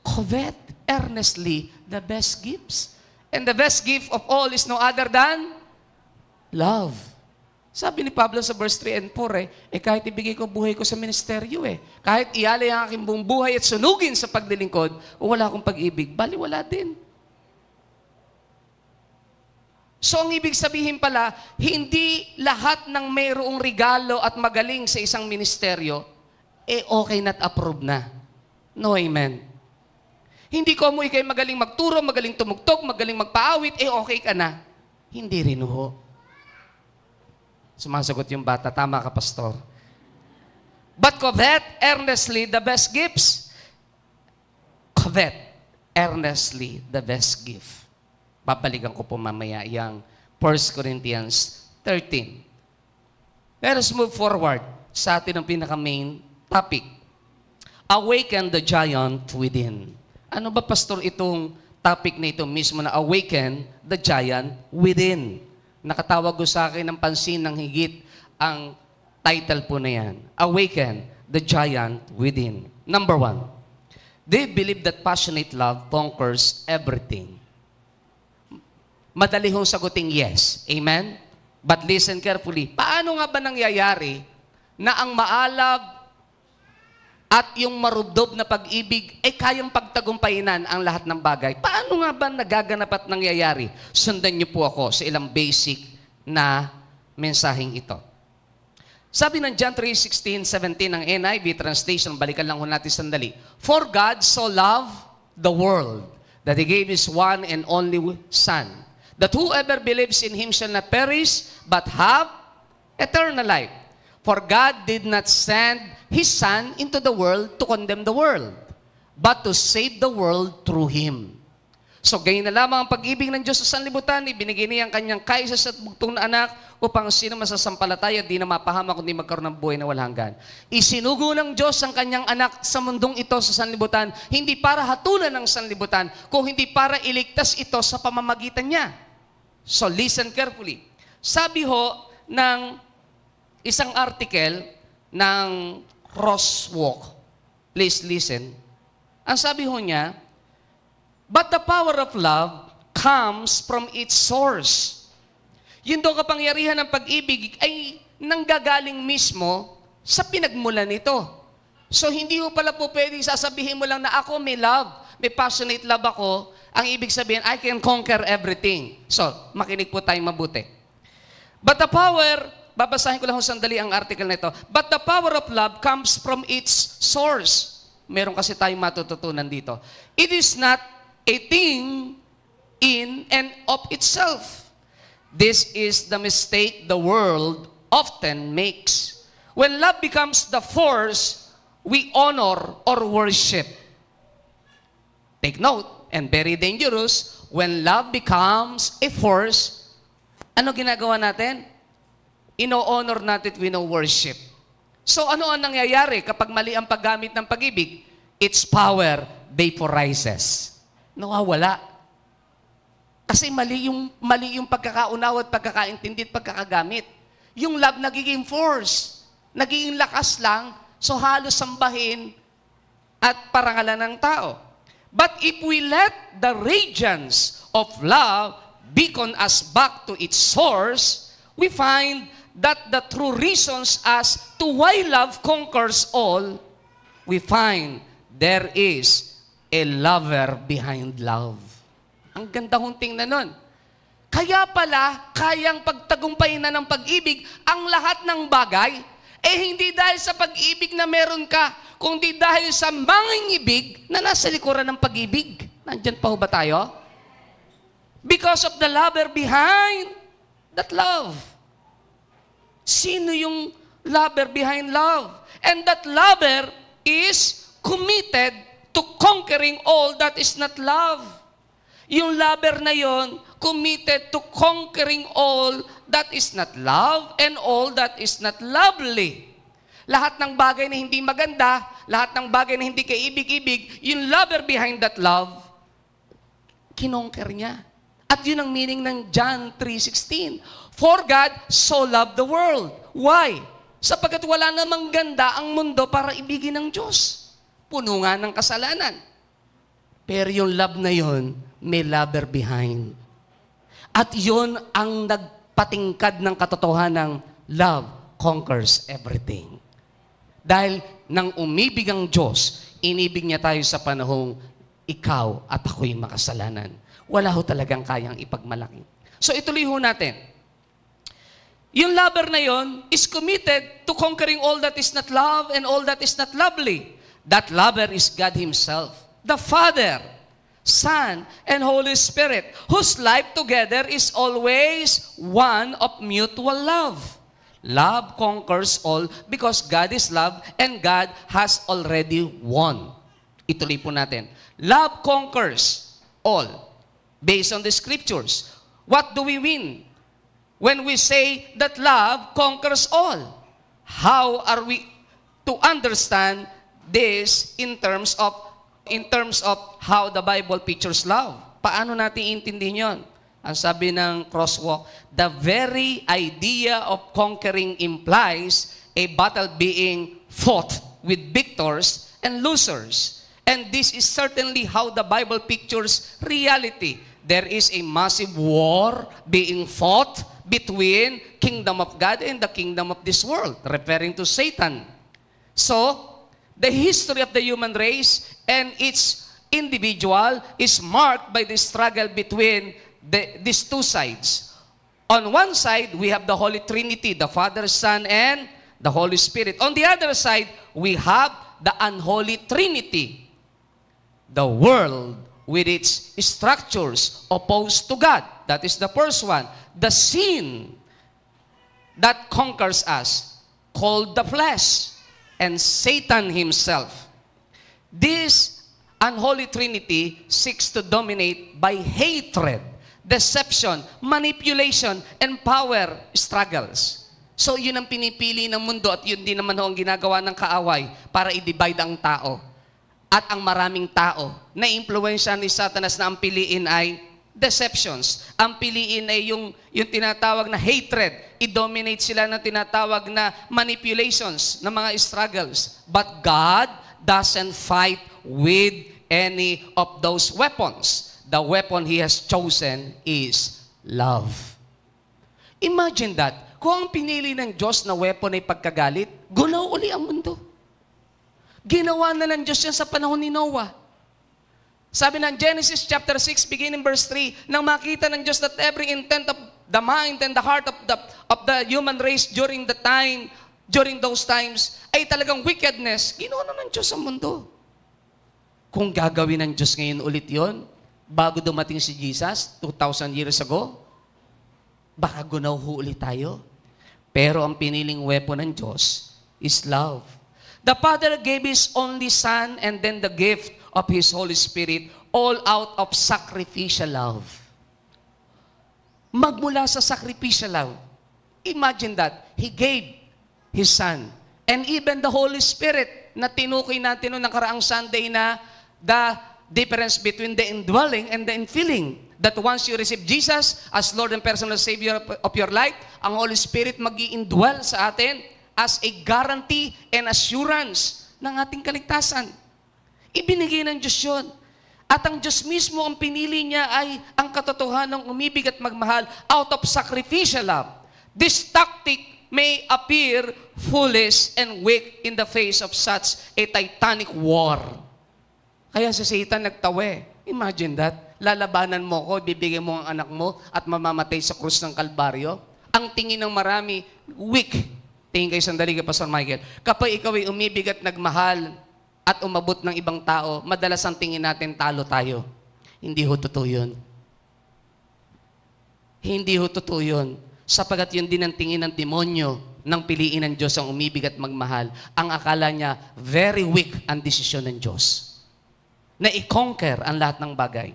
Covet earnestly the best gifts. And the best gift of all is no other than love. Sabi ni Pablo sa verse 3 and 4 kahit ibigay ko buhay ko sa ministeryo kahit ialay ang aking buong buhay at sunugin sa paglilingkod, wala akong pag-ibig, bali wala din. So ang ibig sabihin pala, hindi lahat ng mayroong regalo at magaling sa isang ministeryo, okay na't approve na. No, amen. Hindi ko mo ikay magaling magturo, magaling tumugtog, magaling magpaawit, okay ka na. Hindi rin ho. Sumasagot yung bata, tama ka, pastor. But covet earnestly the best gifts. Covet earnestly the best gift. Babalikan ko po mamaya yung 1 Corinthians 13. Let us move forward sa atin ang pinaka-main topic. Awaken the giant within. Ano ba, pastor, itong topic na ito mismo na awaken the giant within? Nakatawag ko sa akin ng pansin ng higit ang title po na yan. Awaken the giant within. Number 1, they believe that passionate love conquers everything. Madali hong saguting yes. Amen? But listen carefully. Paano nga ba nangyayari na ang maalab at yung marubdob na pag-ibig kayang pagtagumpayinan ang lahat ng bagay? Paano nga ba nagaganap at nangyayari? Sundan niyo po ako sa ilang basic na mensaheng ito. Sabi ng John 3:16-17 ng NIV translation, balikan lang ho natin sandali. For God so loved the world that He gave His one and only Son, that whoever believes in Him shall not perish, but have eternal life. For God did not send His Son into the world to condemn the world, but to save the world through Him. So, ganyan na lamang ang pag-ibig ng Diyos sa sanlibutan, ibinigay niya ang kanyang kaisas at bugtong na anak upang sino masasampalataya, di na mapahama kundi magkaroon ng buhay na walang hanggan. Isinugo ng Diyos ang kanyang anak sa mundong ito sa sanlibutan, hindi para hatulan ng sanlibutan, kung hindi para iligtas ito sa pamamagitan niya. So, listen carefully. Sabi ho ng isang article ng Crosswalk. Please listen. Ang sabi ho niya, but the power of love comes from its source. Yun daw kapangyarihan ng pag-ibig ay nanggagaling mismo sa pinagmulan nito. So hindi ho pala po pwedeng sasabihin mo lang na ako may love, may passionate love ako. Ang ibig sabihin, I can conquer everything. So, makinig po tayong mabuti. But the power, babasahin ko lang sandali ang article na ito. But the power of love comes from its source. Meron kasi tayong matututunan dito. It is not a thing in and of itself. This is the mistake the world often makes. When love becomes the force, we honor or worship. Take note, and very dangerous, when love becomes a force, ano ginagawa natin? Ino-honor natin, we know worship. So ano ang nangyayari kapag mali ang paggamit ng pag-ibig? Its power vaporizes. Nawawala. Kasi mali yung pagkakaunawa at pagkakaintindi at pagkakagamit. Yung love nagiging force, nagiging lakas lang, so halos sambahin at parangalan ng tao. But if we let the radiance of love beacon us back to its source, we find that the true reasons as to why love conquers all, we find there is a lover behind love. Ang ganda kong tingnan nun. Kaya pala, kayang pagtagumpayin na ng pag-ibig ang lahat ng bagay, hindi dahil sa pag-ibig na meron ka, kundi dahil sa mangingibig na nasa likuran ng pag-ibig. Nandyan pa ho ba tayo? Because of the lover behind that love. Sino yung lover behind love? And that lover is committed to conquering all that is not love. Yung lover na yon, committed to conquering all that is not love and all that is not lovely. Lahat ng bagay na hindi maganda, lahat ng bagay na hindi kaibig-ibig, yung lover behind that love, kinonquer niya. At yun ang meaning ng John 3:16. For God so loved the world. Why? Sapagkat wala namang ganda ang mundo para ibigin ng Diyos. Puno nga ng kasalanan. Pero yung love na yun, may lover behind. At yun ang nagpatingkad ng katotohanan ng love conquers everything. Dahil nang umibig ang Diyos, inibig niya tayo sa panahong ikaw at ako'y makasalanan. Wala ho talagang kayang ipagmalaki. So ituloy ho natin. Yung lover na yon is committed to conquering all that is not love and all that is not lovely. That lover is God Himself, the Father, Son, and Holy Spirit, whose life together is always one of mutual love. Love conquers all because God is love and God has already won. Ituloy po natin. Love conquers all. Based on the scriptures, what do we win when we say that love conquers all? How are we to understand this in terms of how the Bible pictures love? Paano natin intindihin yon? Ang sabi ng Crosswalk, the very idea of conquering implies a battle being fought with victors and losers. And this is certainly how the Bible pictures reality. There is a massive war being fought between kingdom of God and the kingdom of this world, referring to Satan. So, the history of the human race and its individual is marked by the struggle between these two sides. On one side, we have the Holy Trinity, the Father, Son, and the Holy Spirit. On the other side, we have the unholy Trinity, the world with its structures opposed to God. That is the first one. The sin that conquers us, called the flesh, and Satan himself. This unholy Trinity seeks to dominate by hatred, deception, manipulation, and power struggles. So yun ang pinipili ng mundo at yun din naman ho ang ginagawa ng kaaway para i-divide ang tao. At ang maraming tao na impluwensya ni Satanas na ang piliin ay deceptions. Ang piliin ay yung tinatawag na hatred. I-dominate sila ng tinatawag na manipulations, ng mga struggles. But God doesn't fight with any of those weapons. The weapon He has chosen is love. Imagine that. Kung ang pinili ng Diyos na weapon ay pagkagalit, gunaw uli ang mundo. Ginawa na ng Diyos yan sa panahon ni Noah. Sabi ng Genesis chapter 6, beginning verse 3, nang makita ng Diyos that every intent of the mind and the heart of the human race during those times, ay talagang wickedness, ginawa na ng Diyos ang mundo. Kung gagawin ng Diyos ngayon ulit yon, bago dumating si Jesus, 2,000 years ago, baka gunaw ho ulit tayo. Pero ang piniling weapon ng Diyos is love. The Father gave His only Son and then the gift of His Holy Spirit, all out of sacrificial love. Magmula sa sacrificial love. Imagine that. He gave His Son. And even the Holy Spirit na tinukoy natin noong nakaraang Sunday na the difference between the indwelling and the infilling. That once you receive Jesus as Lord and personal Savior of your life, ang Holy Spirit mag-i-indwell sa atin as a guarantee and assurance ng ating kaligtasan. Ibinigay ng Diyos yun. At ang Diyos mismo, ang pinili niya ay ang katotohanan ng umibig at magmahal out of sacrificial love. This tactic may appear foolish and weak in the face of such a titanic war. Kaya si Satan nagtawe. Imagine that. Lalabanan mo ko, bibigyan mo ang anak mo at mamamatay sa krus ng Kalbaryo. Ang tingin ng marami, weak. Tingin kayo sandali kay Pastor Michael. Kapag ikaw ay umibig at nagmahal at umabot ng ibang tao, madalas ang tingin natin, talo tayo. Hindi ho totoo yun. Hindi ho totoo yun. Sapagat yun din ang tingin ng demonyo nang piliin ng Diyos ang umibig at magmahal. Ang akala niya, very weak ang desisyon ng Diyos. Na i-conquer ang lahat ng bagay.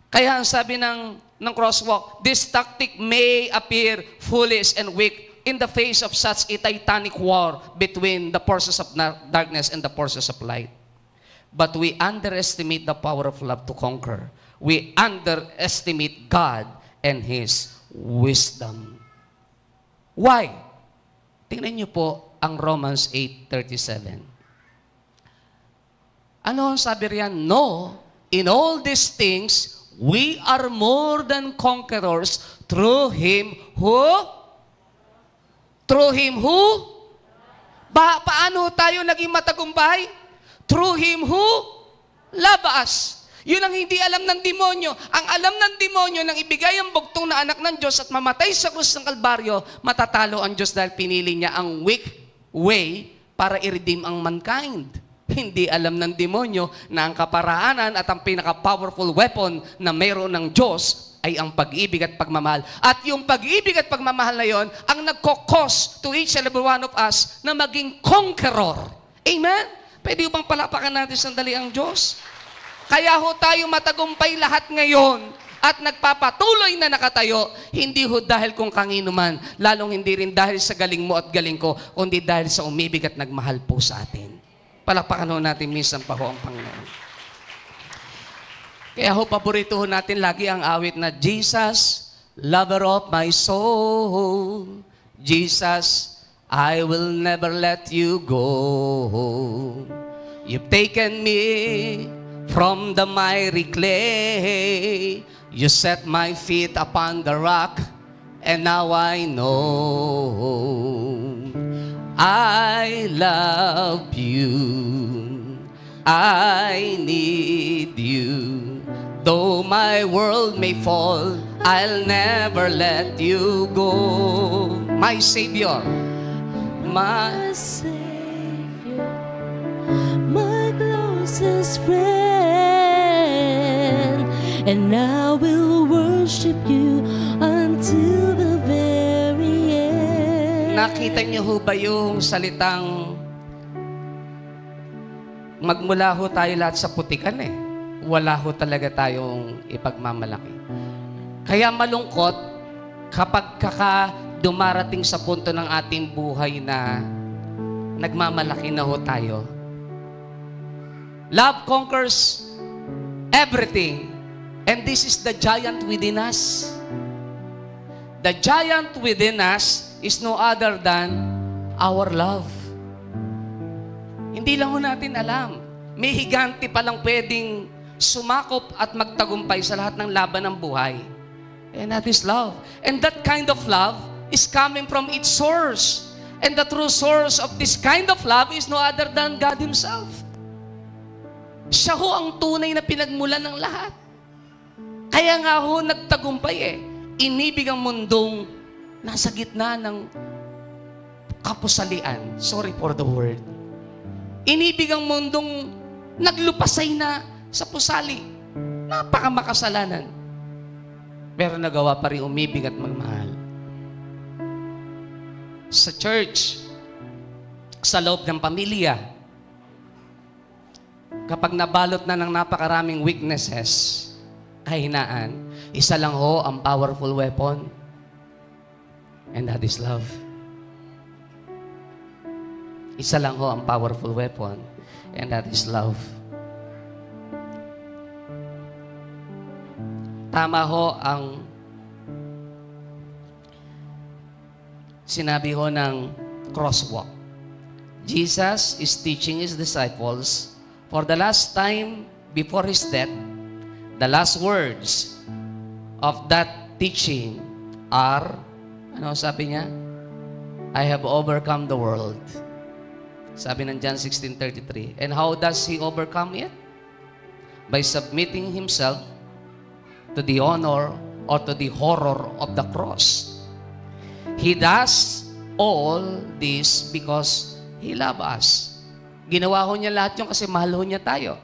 Kaya ang sabi ng crosswalk, this tactic may appear foolish and weak in the face of such a titanic war between the forces of darkness and the forces of light. But we underestimate the power of love to conquer. We underestimate God and His wisdom. Why? Tingnan niyo po ang Romans 8:37. Ano ang sabi riyan? No, in all these things, we are more than conquerors through Him who? Through Him who? Paano tayo naging matagumpay? Through Him who? Love us. Yun ang hindi alam ng demonyo. Ang alam ng demonyo nang ibigay ang bugtong na anak ng Diyos at mamatay sa krus ng Kalbaryo, matatalo ang Diyos dahil pinili niya ang weak way para i-redeem ang mankind. Hindi alam ng demonyo na ang kaparaanan at ang pinaka-powerful weapon na mayroon ng Diyos ay ang pag-ibig at pagmamahal. At yung pag-ibig at pagmamahal na yon ang nagkokos to each and every one of us na maging conqueror. Amen? Pwede bang palapakan natin sandali ang Diyos? Kaya ho tayo matagumpay lahat ngayon at nagpapatuloy na nakatayo, hindi ho dahil kung kanino man, lalong hindi rin dahil sa galing mo at galing ko, kundi dahil sa umibig at nagmahal po sa atin. Palakpakan ho natin minsan pa ho ang Panginoon. Kaya ho, paborito ho natin lagi ang awit na Jesus, lover of my soul. Jesus, I will never let you go. You've taken me from the mighty clay. You set my feet upon the rock, and now I know I love you. I need you. Though my world may fall, I'll never let you go. My Savior, my Savior, my closest friend, and I will worship you until the very end. Nakita niyo ho ba yung salitang magmula ho tayo lahat sa putikan eh. Wala ho talaga tayong ipagmamalaki. Kaya malungkot kapag dumarating sa punto ng ating buhay na nagmamalaki na ho tayo. Love conquers everything. And this is the giant within us. The giant within us is no other than our love. Hindi lang ho natin alam. May higante palang pwedeng sumakop at magtagumpay sa lahat ng laban ng buhay. And that is love. And that kind of love is coming from its source. And the true source of this kind of love is no other than God Himself. Siya ho ang tunay na pinagmulan ng lahat. Kaya nga ho nagtagumpay eh. Inibig ang mundong nasa gitna ng kapusalian. Sorry for the word. Inibig ang mundong naglupasay na sa pusali. Napakamakasalanan. Pero nagawa pa rin umibig at magmahal. Sa church, sa loob ng pamilya, kapag nabalot na ng napakaraming weaknesses, kahinaan, isa lang ho ang powerful weapon. And that is love. Isa lang ho ang powerful weapon. And that is love. Tama ho ang sinabi ho ng crosswalk. Jesus is teaching His disciples for the last time before His death. The last words of that teaching are, ano sabi niya? I have overcome the world. Sabi ng John 16:33. And how does he overcome it? By submitting himself to the honor or to the horror of the cross. He does all this because He loves us. Ginawa ho niya lahat yun kasi mahal ho niya tayo.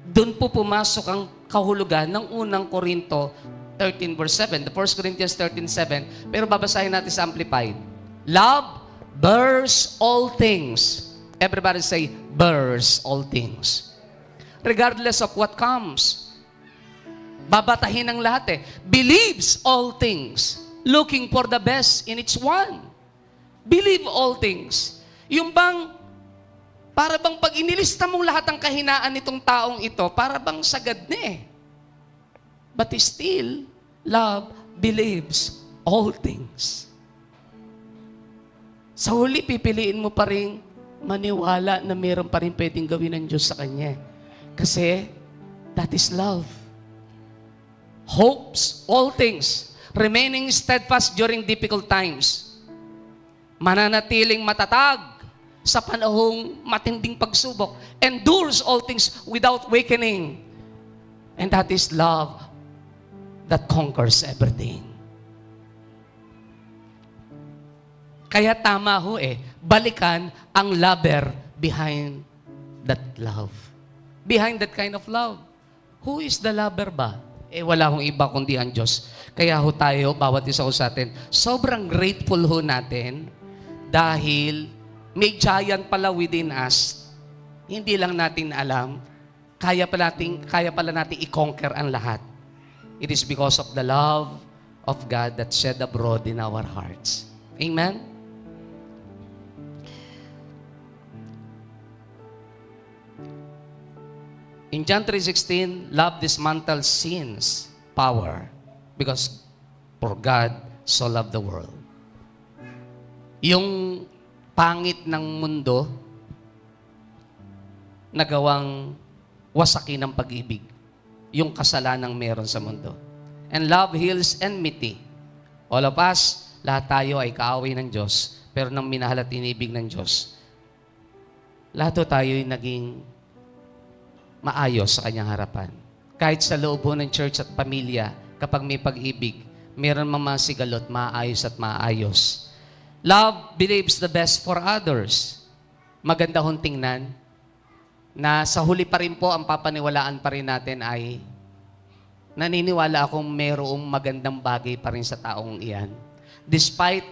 Doon po pumasok ang kahulugan ng unang Korinto 13 verse 7. The 1 Corinthians 13:7. Pero babasahin natin sa Amplified. Love bears all things. Everybody say, bears all things. Regardless of what comes. Babatahin ang lahat eh. Believes all things. Looking for the best in each one. Believe all things. Yung bang, para bang pag inilista mong lahat ng kahinaan nitong taong ito, para bang sagad na eh. But still, love believes all things. Sa huli, pipiliin mo pa rin maniwala na meron pa rin pwedeng gawin ng Diyos sa Kanya. Kasi, that is love. Hopes all things. Remaining steadfast during difficult times. Mananatiling matatag sa panahong matinding pagsubok. Endures all things without weakening. And that is love that conquers everything. Kaya tama ho eh, balikan ang lover behind that love. Behind that kind of love. Who is the lover ba? Eh wala hong iba kundi ang Diyos. Kaya ho tayo, bawat isa ho sa atin, sobrang grateful ho natin dahil may giant pala within us. Hindi lang natin alam, kaya pala natin i-conquer ang lahat. It is because of the love of God that shed abroad in our hearts. Amen? In John 3:16, love dismantles sin's power because for God so loved the world. Yung pangit ng mundo, nagawang wasakin ng pag-ibig. Yung kasalanang meron sa mundo. And love heals enmity. All of us, lahat tayo ay kaaway ng Diyos, pero nang minahal at inibig ng Diyos, lahat tayo ay naging maayos sa Kanyang harapan. Kahit sa loob ng church at pamilya, kapag may pag-ibig, meron mga sigalot, maayos at maayos. Love believes the best for others. Maganda hong tingnan na sa huli pa rin po, ang papaniwalaan pa rin natin ay naniniwala akong mayroong magandang bagay pa rin sa taong iyan. Despite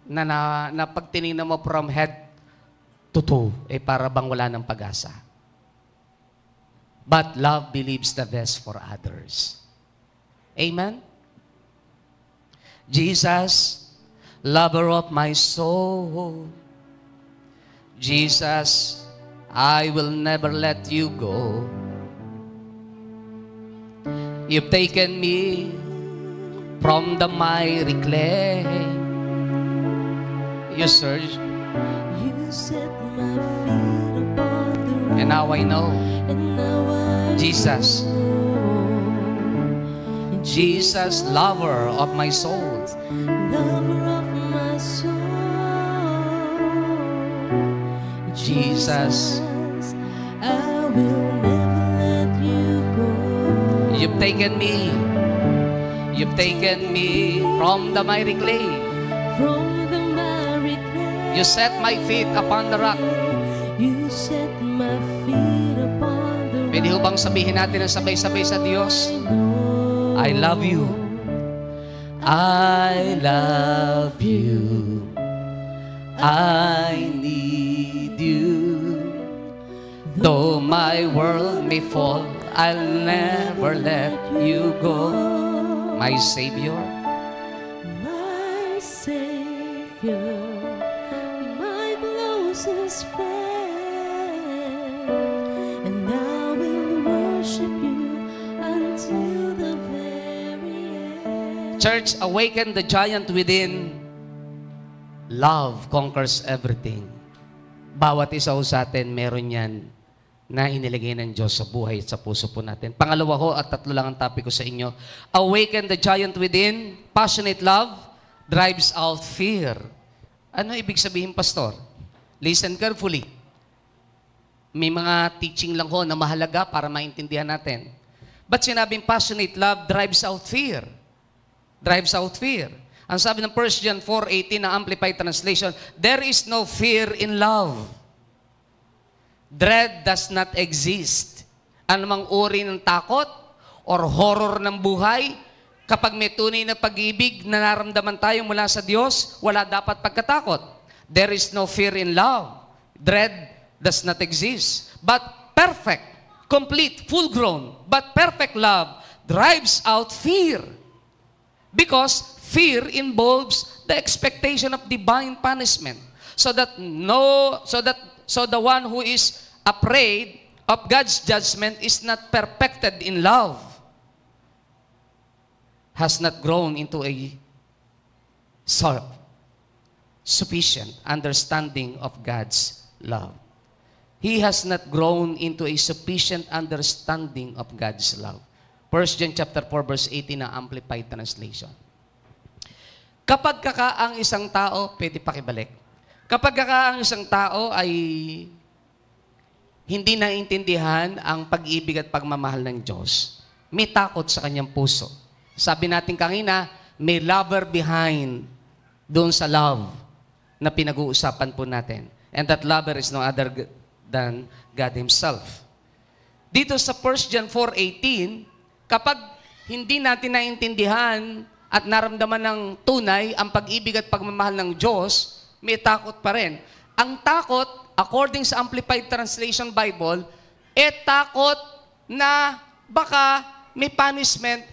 na pag tinignan mo from head to toe, eh para bang wala ng pag-asa. But love believes the best for others. Amen? Jesus, lover of my soul. Jesus, I will never let you go. You've taken me from the miry clay. You searched, You set my feet upon the rock, and now I know. and now I Jesus. know. Jesus, lover of my soul. Lover of my soul. Jesus, I will never let you go. you've taken me from the miry clay. From the miry clay. You set my feet upon the rock. You set my feet upon the rock. Pwede ho bang sabihin natin ang sabay-sabay sa Diyos? I love you. I love you. I need you. Though my world may fall, I'll never let you go. My Savior, My Savior, my closest friend, and I will worship you until the very end. Church, awaken the giant within. Love conquers everything. Bawat isa ho sa atin, meron yan na inilagay ng Diyos sa buhay at sa puso po natin. Pangalawa ho, at tatlo lang ang topic ko sa inyo. Awaken the giant within. Passionate love drives out fear. Ano ibig sabihin, Pastor? Listen carefully. May mga teaching lang ho na mahalaga para maintindihan natin. But sinabing passionate love drives out fear. Drives out fear. Ang sabi ng 1 John 4:18 ng Amplified Translation, there is no fear in love. Dread does not exist. Anumang uri ng takot or horror ng buhay, kapag may tunay na pag-ibig na naramdaman tayo mula sa Diyos, wala dapat pagkatakot. There is no fear in love. Dread does not exist. But perfect, complete, full-grown, but perfect love drives out fear. Because fear involves the expectation of divine punishment. So the one who is afraid of God's judgment is not perfected in love, has not grown into a sufficient understanding of God's love. He has not grown into a sufficient understanding of God's love. 1 John chapter 4 verse 18 na Amplified Translation. Kapag ang isang tao, pwede pakibalik. Kapag ang isang tao ay hindi naintindihan ang pag-ibig at pagmamahal ng Diyos, may takot sa kanyang puso. Sabi natin kanina, may lover behind doon sa love na pinag-uusapan po natin. And that lover is no other than God Himself. Dito sa 1 John 4:18, kapag hindi natin naintindihan at naramdaman ng tunay ang pag-ibig at pagmamahal ng Diyos, may takot pa rin. Ang takot, according sa Amplified Translation Bible, takot na baka may punishment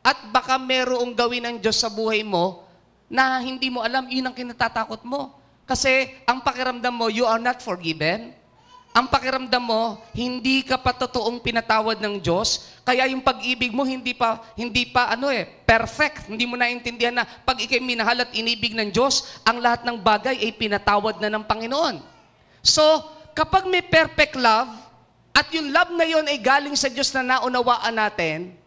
at baka merong gawin ng Diyos sa buhay mo na hindi mo alam, yun ang kinatatakot mo. Kasi ang pakiramdam mo, you are not forgiven. Ang pakiramdam mo, hindi ka pa totoong pinatawad ng Diyos. Kaya yung pag-ibig mo, hindi pa perfect. Hindi mo naintindihan na pag ikay minahal at inibig ng Diyos, ang lahat ng bagay ay pinatawad na ng Panginoon. So, kapag may perfect love, at yung love na yun ay galing sa Diyos na naunawaan natin,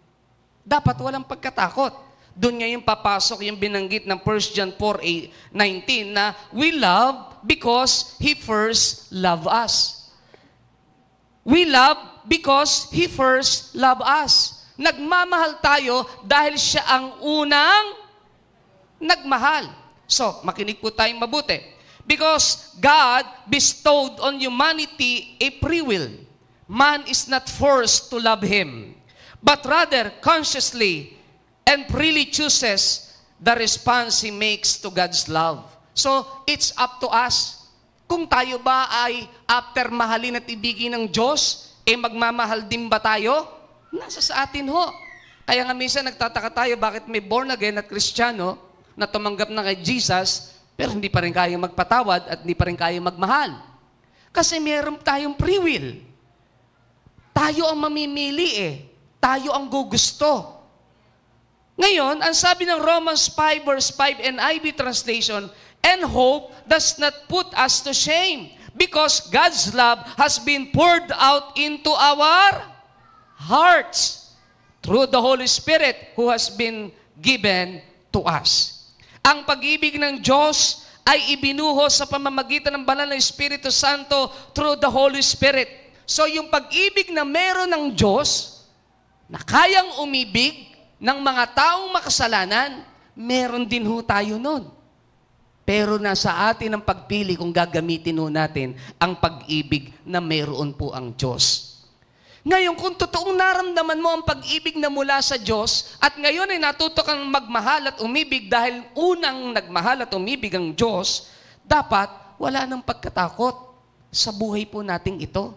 dapat walang pagkatakot. Doon ngayon papasok yung binanggit ng 1 John 4:19 na we love because He first loved us. We love because He first loved us. Nagmamahal tayo dahil Siya ang unang nagmahal. So, makinig po tayong mabuti. Because God bestowed on humanity a free will. Man is not forced to love Him, but rather consciously and freely chooses the response He makes to God's love. So, it's up to us. Kung tayo ba ay after mahalin at ibigin ng Diyos, magmamahal din ba tayo? Nasa sa atin ho. Kaya nga minsan nagtataka tayo bakit may born again at Kristiyano na tumanggap na kay Jesus, pero hindi pa rin kaya magpatawad at hindi pa rin kaya magmahal. Kasi meron tayong free will. Tayo ang mamimili Tayo ang gugusto. Ngayon, ang sabi ng Romans 5 verse 5 NIV translation, and hope does not put us to shame because God's love has been poured out into our hearts through the Holy Spirit who has been given to us. Ang pag-ibig ng Diyos ay ibinuhos sa pamamagitan ng banal na Espiritu Santo through the Holy Spirit. So yung pag-ibig na meron ng Diyos na kayang umibig ng mga taong makasalanan, meron din ho tayo nun. Pero nasa atin ang pagpili kung gagamitin ho natin ang pag-ibig na meron po ang Diyos. Ngayon, kung totoong naramdaman mo ang pag-ibig na mula sa Diyos at ngayon ay natuto kang magmahal at umibig dahil unang nagmahal at umibig ang Diyos, dapat wala nang pagkatakot sa buhay po nating ito.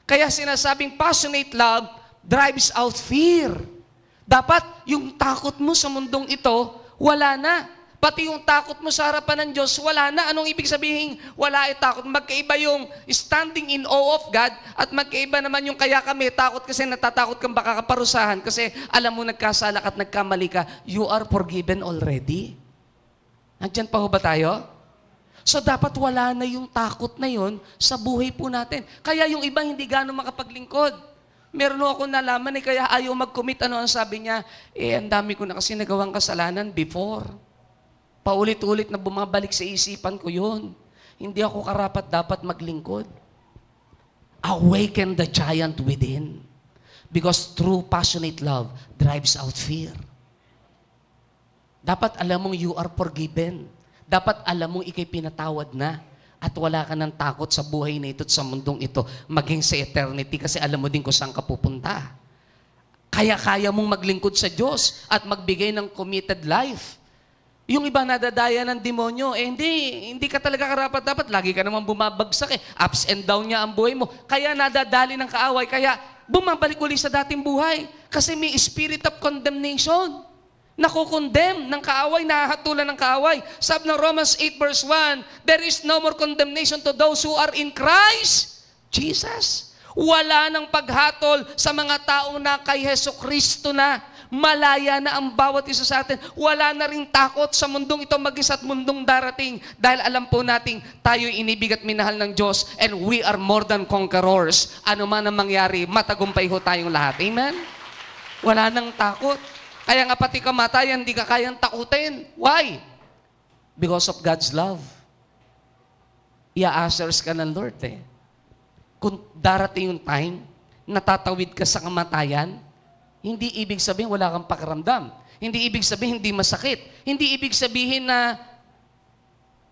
Kaya sinasabing passionate love drives out fear. Dapat yung takot mo sa mundong ito, wala na. Pati yung takot mo sa harapan ng Diyos, wala na. Anong ibig sabihin? Wala takot. Magkaiba yung standing in awe of God at magkaiba naman yung kaya kami takot kasi natatakot kang baka kaparusahan kasi alam mo nagkasala ka at nagkamali ka, you are forgiven already. Nandiyan pa ho ba tayo? So dapat wala na yung takot na yon sa buhay po natin. Kaya yung iba hindi gano'ng makapaglingkod. Meron ako nalaman kaya ayaw mag-commit. Ano ang sabi niya? Ang dami ko na kasi nagawang kasalanan before. Paulit-ulit na bumabalik sa isipan ko yun. Hindi ako karapat dapat maglingkod. Awaken the giant within. Because true passionate love drives out fear. Dapat alam mong you are forgiven. Dapat alam mong ikay pinatawad na. At wala ka ng takot sa buhay na ito at sa mundong ito, maging sa eternity, kasi alam mo din kung saan ka pupunta. Kaya mong maglingkod sa Diyos at magbigay ng committed life. Yung iba nadadaya ng demonyo, hindi ka talaga karapat-dapat. Lagi ka naman bumabagsak Ups and down niya ang buhay mo. Kaya nadadali ng kaaway, kaya bumabalik uli sa dating buhay. Kasi may spirit of condemnation. Nakukondemn ng kaaway, nahahatulan ng kaaway. Sabi ng Romans 8 verse 1, there is no more condemnation to those who are in Christ Jesus. Wala nang paghatol sa mga tao na kay Hesus Kristo na. Malaya na ang bawat isa sa atin. Wala na rin takot sa mundong ito mag-isa at mundong darating. Dahil alam po nating tayo'y inibig at minahal ng Diyos and we are more than conquerors. Ano man ang mangyari, matagumpay ho tayong lahat. Amen? Wala nang takot. Kaya nga pati kamatayan, hindi ka kayang takutin. Why? Because of God's love. Ia-assures ka ng Lord Kung darating yung time, natatawid ka sa kamatayan, hindi ibig sabihin wala kang pakiramdam. Hindi ibig sabihin hindi masakit. Hindi ibig sabihin na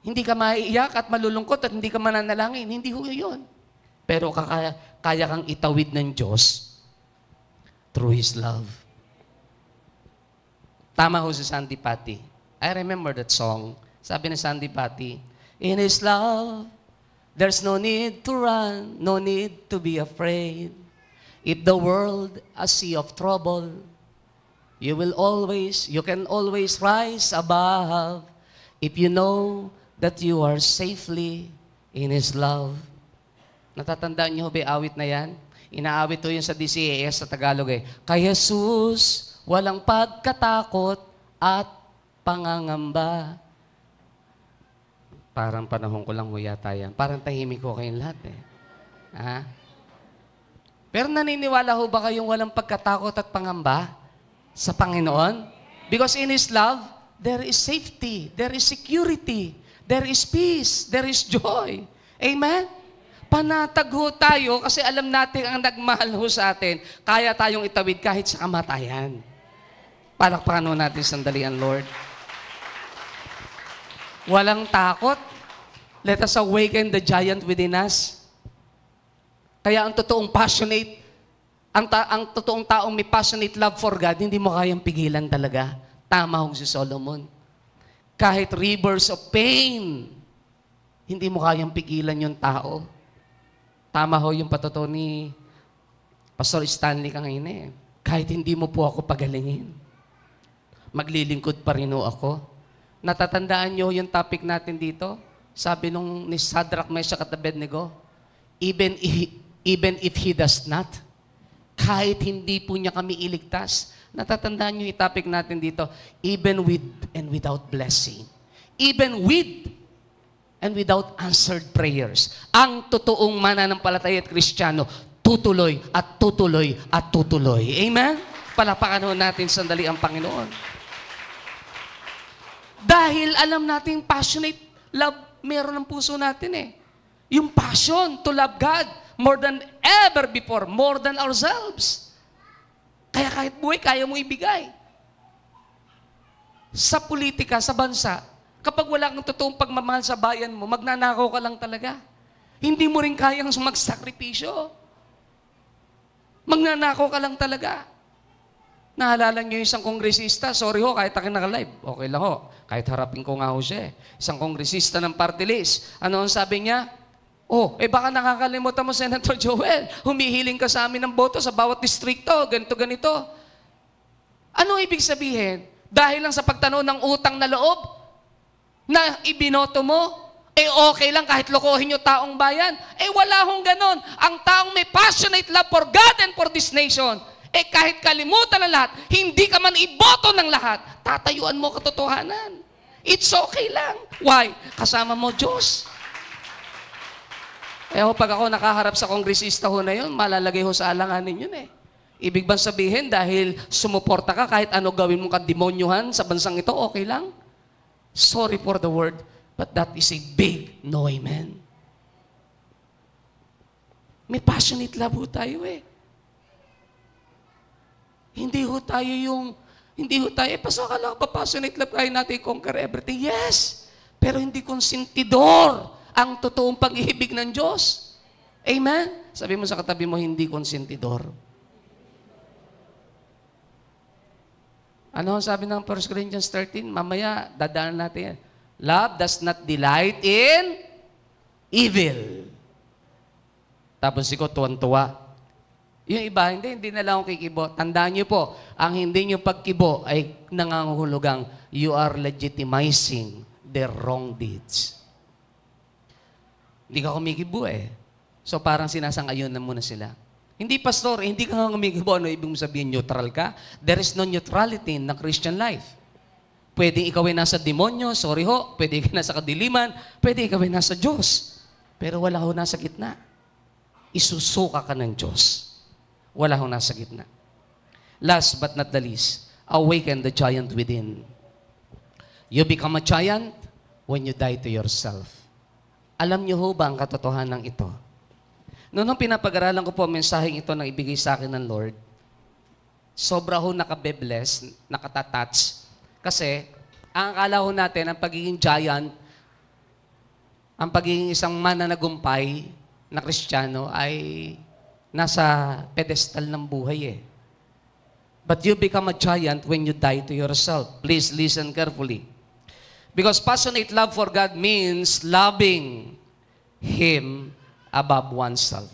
hindi ka maiiyak at malulungkot at hindi ka mananalangin. Hindi ho yun. Pero kaya kang itawid ng Diyos through His love. Tama ho si Sandy Patty. I remember that song. Sabi ni Sandy Patty, in His love, there's no need to run, no need to be afraid. If the world a sea of trouble, you can always rise above if you know that you are safely in His love. Natatandaan niyo ba awit na yan? Inaawit ho yun sa DCAS sa Tagalog Kay Jesus, walang pagkatakot at pangangamba. Parang panahon ko lang ho yata yan. Parang tahimik ko kayong lahat Pero naniniwala ho ba kayong walang pagkatakot at pangamba sa Panginoon? Because in His love, there is safety, there is security, there is peace, there is joy. Amen? Panatag ho tayo kasi alam natin ang nagmahal ho sa atin. Kaya tayong itawid kahit sa kamatayan. Palakpakan ho natin sandali ang Lord. Walang takot. Let us awaken the giant within us. Kaya ang totoong passionate, ang totoong taong may passionate love for God, hindi mo kayang pigilan talaga. Tama ho si Solomon. Kahit rivers of pain, hindi mo kayang pigilan yung tao. Tama ho yung patuto ni Pastor Stanley kanina Kahit hindi mo po ako pagalingin, maglilingkod pa rin ho ako. Natatandaan nyo yung topic natin dito? Sabi nung ni Shadrach, Meshach at Abednego, even if He does not, kahit hindi po niya kami iligtas, natatandaan nyo yung topic natin dito, even with and without blessing, even with and without answered prayers, ang totoong mananampalataya at Kristiyano, tutuloy at tutuloy at tutuloy. Amen? Palapakan ho natin sandali ang Panginoon. Dahil alam natin passionate love meron ng puso natin Yung passion to love God more than ever before, more than ourselves. Kaya kahit buhay, kaya mo ibigay. Sa politika, sa bansa, kapag wala kang totoong pagmamahal sa bayan mo, magnanakaw ka lang talaga. Hindi mo rin kayang magsakripisyo. Magnanakaw ka lang talaga. Naalala niyo yung isang kongresista, sorry ho, kahit akin naka-live, okay lang ho. Kahit harapin ko nga ho siya Isang kongresista ng party list. Ano ang sabi niya? Baka nakakalimutan mo, Senator Joel, humihiling ka sa amin ng boto sa bawat distrikto, ganito. Ano ibig sabihin? Dahil lang sa pagtanaw ng utang na loob na ibinoto mo, okay lang kahit lokohin yung taong bayan. Wala hong ganon. Ang taong may passionate love for God and for this nation, kahit kalimutan ng lahat, hindi ka man iboto ng lahat, tatayuan mo katotohanan. It's okay lang. Why? Kasama mo Diyos. Pag ako nakaharap sa kongresista ho na yun, malalagay ho sa alanganin yun Ibig bang sabihin, dahil sumuporta ka, kahit ano gawin mong kademonyohan sa bansang ito, okay lang? Sorry for the word, but that is a big No amen. May passionate love ho tayo eh. Hindi ho tayo, pasok ka lang, passionate love tayo natin conquer everything. Yes, pero hindi konsentidor ang totoong pag-ibig ng Diyos. Amen? Sabi mo sa katabi mo, hindi konsentidor. Ano ang sabi ng 1 Corinthians 13? Mamaya, dadaan natin yan. Love does not delight in evil. Tapos ikaw, tuwan-tuwa. Yung iba, hindi na lang ako kikibo. Tandaan niyo po, ang hindi niyo pagkibo ay nangangahulugang you are legitimizing their wrong deeds. Hindi ka kumikibo eh. So parang sinasang-ayon na muna sila. Hindi, pastor, hindi ka nga kumikibo. Ano ibig mo sabihin, neutral ka? There is no neutrality in the Christian life. Pwede ikaw ay nasa demonyo, sorry ho. Pwede ikaw nasa kadiliman. Pwede ikaw ay nasa Diyos. Pero wala ho nasa gitna. Isusuka ka ng Diyos. Wala ho nasa gitna. Last but not the least, awaken the giant within. You become a giant when you die to yourself. Alam niyo ho ba ang katotohanan ng ito? Noong pinapag-aralan ko po ang mensaheng ito na ibigay sa akin ng Lord, sobra ho nakabe-bless, nakatatats. Kasi, ang akala ho natin, ang pagiging giant, ang pagiging isang mananagumpay na Kristiyano ay nasa pedestal ng buhay eh. But you become a giant when you die to yourself. Please listen carefully. Because passionate love for God means loving Him above oneself.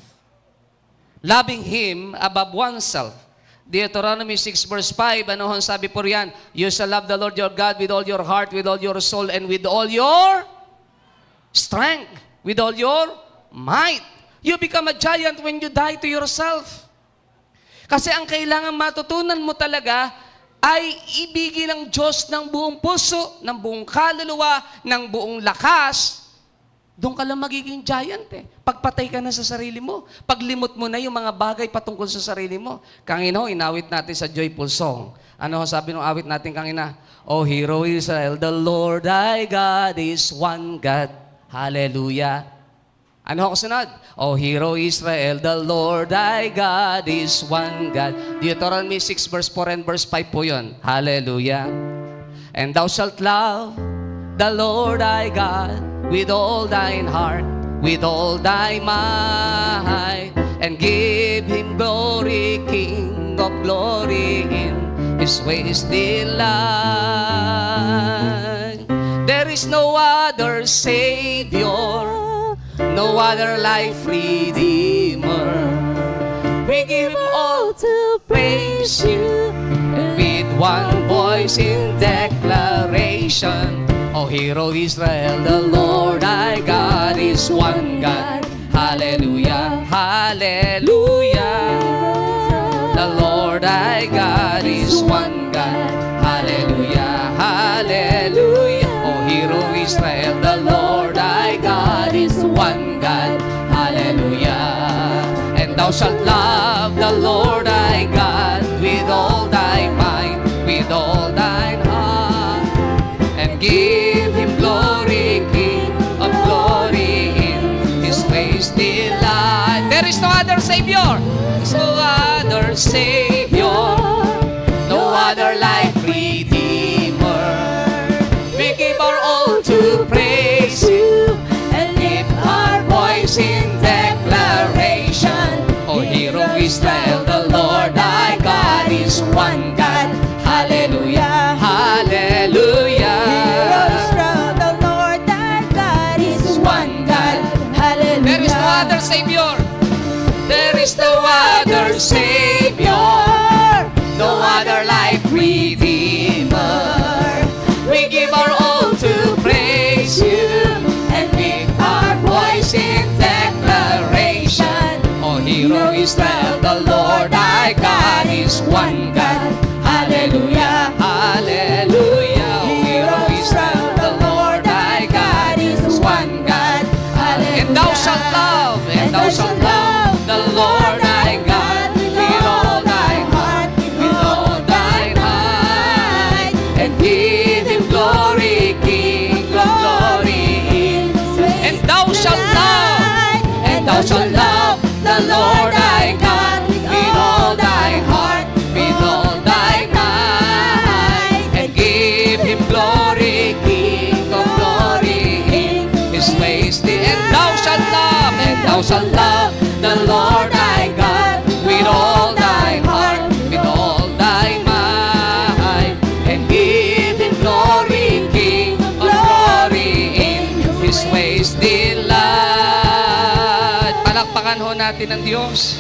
Loving Him above oneself. Deuteronomy 6 verse 5, ano ang sabi po riyan? You shall love the Lord your God with all your heart, with all your soul, and with all your strength, with all your might. You become a giant when you die to yourself. Kasi ang kailangan matutunan mo talaga ay ibigin ng Diyos ng buong puso, ng buong kaluluwa, ng buong lakas. Doon ka lang magiging giant eh. Pagpatay ka na sa sarili mo. Paglimot mo na yung mga bagay patungkol sa sarili mo. Kangina, inawit natin sa joyful song. Ano sabi ng awit natin kangina? O Hero Israel, the Lord thy God is one God. Hallelujah. Ano ako sunod? O Hero Israel, the Lord thy God is one God. Deuteronomy 6 verse 4 and verse 5 po yun. Hallelujah. And thou shalt love the Lord thy God with all thine heart, with all thy might, and give Him glory, King of glory, in His ways delight. There is no other Savior, no other life redeemer. We give all to praise you with one voice in declaration. O Hero Israel, the Lord thy God is one God. Hallelujah, hallelujah. The Lord thy God is one God. Hallelujah, hallelujah. O Hero Israel, the Lord thy God is one God. Hallelujah. And thou shalt love the Lord thy God with all thy might, with all thine heart, and give Him glory, King of glory, in His ways delight. There is no other Savior, no other Savior, no other life redeemer. We give our all to praise you and lift our voice in declaration. O Hero Israel, the Lord thy God is one God. Hallelujah, hallelujah. The Lord thy God is one God. Hallelujah. There is no other Savior. There is no other Savior, no other life redeemer. We give our all to praise you and lift our voice in declaration. O Hero Israel, the Lord thy God is one God. Hallelujah, hallelujah. O Hero Israel, the Lord thy God is one God. Hallelujah. And thou shalt love, and thou shalt love the Lord thy God with all thine heart, with all thine might, and give Him glory, King of glory. And thou shalt love the Lord thy God with all thy heart, with all thy might, and give him glory, King of glory, in his ways delight. Palakpakan ho natin ang Diyos.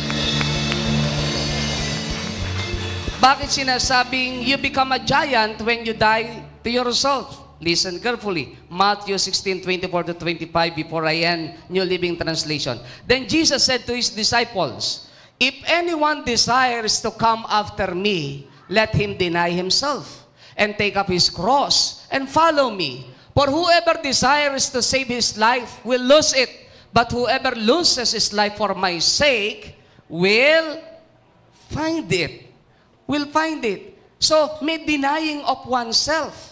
Bakit sinasabing you become a giant when you die to yourself? Listen carefully. Matthew 16:24-25 before I end, New Living Translation. Then Jesus said to his disciples, if anyone desires to come after me, let him deny himself and take up his cross and follow me. For whoever desires to save his life will lose it, but whoever loses his life for my sake will find it. Will find it. So, may denying of oneself.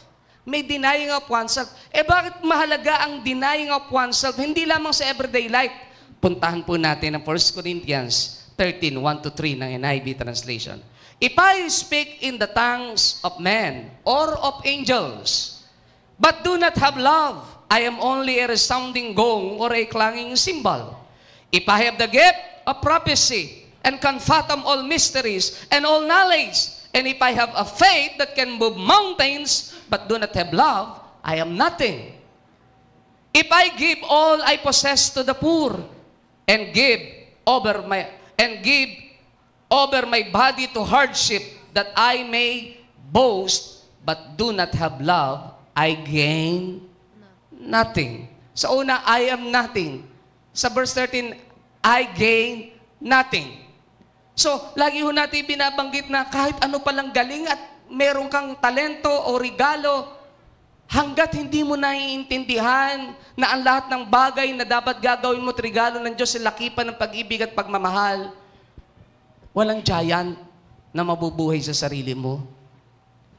May denying of oneself. Bakit mahalaga ang denying of oneself? Hindi lamang sa everyday life. Puntahan po natin ang 1 Corinthians 13:1-3 ng NIV translation. If I speak in the tongues of men or of angels, but do not have love, I am only a resounding gong or a clanging cymbal. If I have the gift of prophecy, and can fathom all mysteries and all knowledge, and if I have a faith that can move mountains, but do not have love, I am nothing. If I give all I possess to the poor, and give over my body to hardship, that I may boast, but do not have love, I gain nothing. Sa una, I am nothing. Sa verse 13, I gain nothing. So, lagi ho natin binabanggit na kahit ano palang galing at meron kang talento o regalo, hanggat hindi mo naiintindihan na ang lahat ng bagay na dapat gagawin mo at regalo ng Diyos sa lakipan ng pag-ibig at pagmamahal, walang giant na mabubuhay sa sarili mo.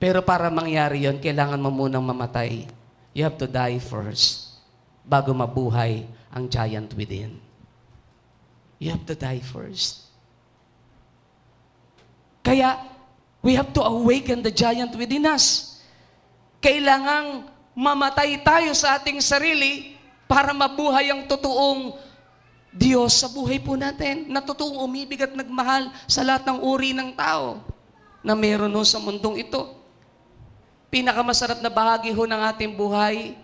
Pero para mangyari yon, kailangan mo munang mamatay. You have to die first bago mabuhay ang giant within. You have to die first. Kaya, we have to awaken the giant within us. Kailangang mamatay tayo sa ating sarili para mabuhay ang totoong Diyos sa buhay po natin, na totoong umibig at nagmahal sa lahat ng uri ng tao na meron ho sa mundong ito. Pinakamasarap na bahagi ho ng ating buhay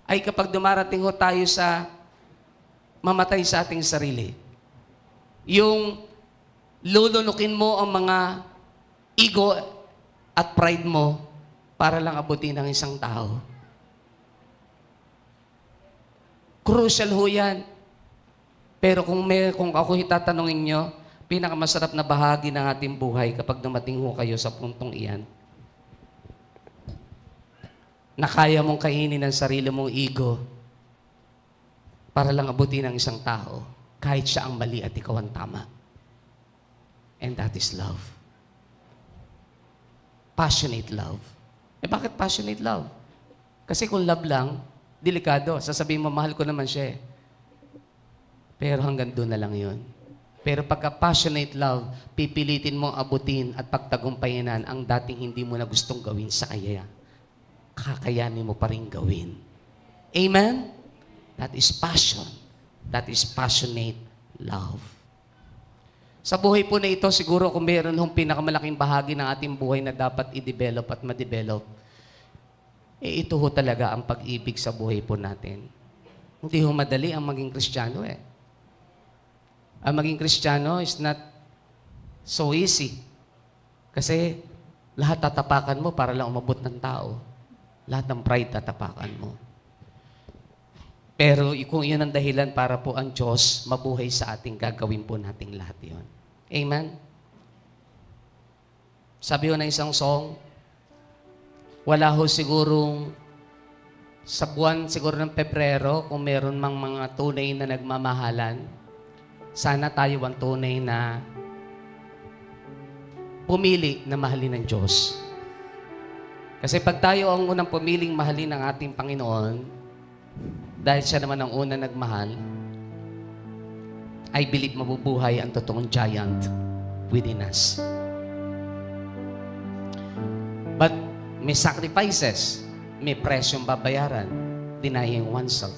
ay kapag dumarating ho tayo sa mamatay sa ating sarili. Yung lulunukin mo ang mga ego at pride mo para lang abutin ng isang tao. Crucial ho yan. Pero kung ako itatanungin nyo, pinakamasarap na bahagi ng ating buhay kapag dumating ho kayo sa puntong iyan, na kaya mong kainin ang sarili mong ego para lang abutin ng isang tao, kahit siya ang mali at ikaw ang tama. And that is love. Passionate love. Bakit passionate love? Kasi kung love lang, delikado. Sasabihin mo, mahal ko naman siya eh. Pero hanggang doon na lang yun. Pero pagka passionate love, pipilitin mong abutin at pagtagumpayanan ang dating hindi mo na gustong gawin sa kaya. Kakayanin mo pa rin gawin. Amen? That is passion. That is passionate love. Sa buhay po na ito, siguro kung meron hong pinakamalaking bahagi ng ating buhay na dapat i-develop at ma-develop, ito ho talaga ang pag-ibig sa buhay po natin. Hindi ho madali ang maging Kristiyano eh. Ang maging Kristiyano is not so easy. Kasi lahat tatapakan mo para lang umabot ng tao. Lahat ng pride tatapakan mo. Pero kung yun ang dahilan para po ang Diyos mabuhay sa ating, gagawin po nating lahat yun. Amen? Sabi ho na isang song, wala ho sigurong sa buwan siguro ng Pebrero, kung meron mang mga tunay na nagmamahalan, sana tayo ang tunay na pumili na mahalin ng Diyos. Kasi pag tayo ang unang pumiling mahalin ng ating Panginoon, dahil siya naman ang una nagmahal, I believe mabubuhay ang totoong giant within us. But may sacrifices, may presyong babayaran, denying oneself.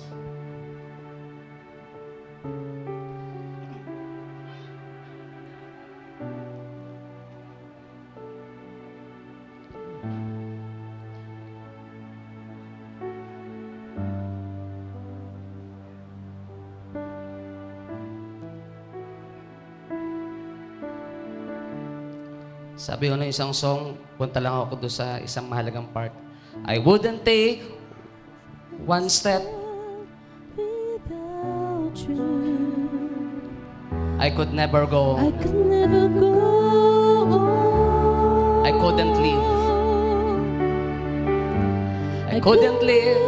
Sabi ko ng isang song, punta lang ako doon sa isang mahalagang part. I wouldn't take one step. Without you, I could never go. I could never go on. I couldn't live. I couldn't live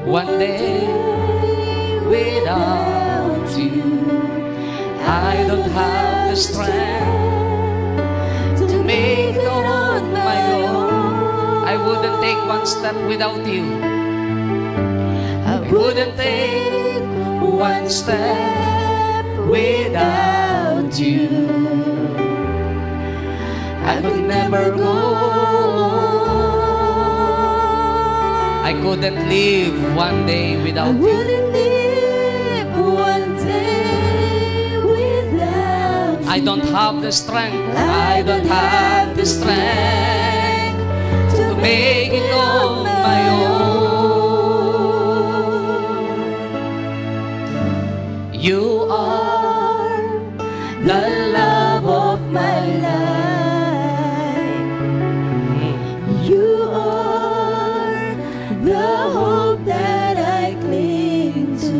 one day without you. I don't have the strength to make it on my own. I wouldn't take one step without you. I wouldn't take one step without you. I could never go. I couldn't live one day I without you. wouldn't live one day without you. I don't have the strength. I don't have the strength to make it on my own. You are the love of my life. You are the hope that I cling to.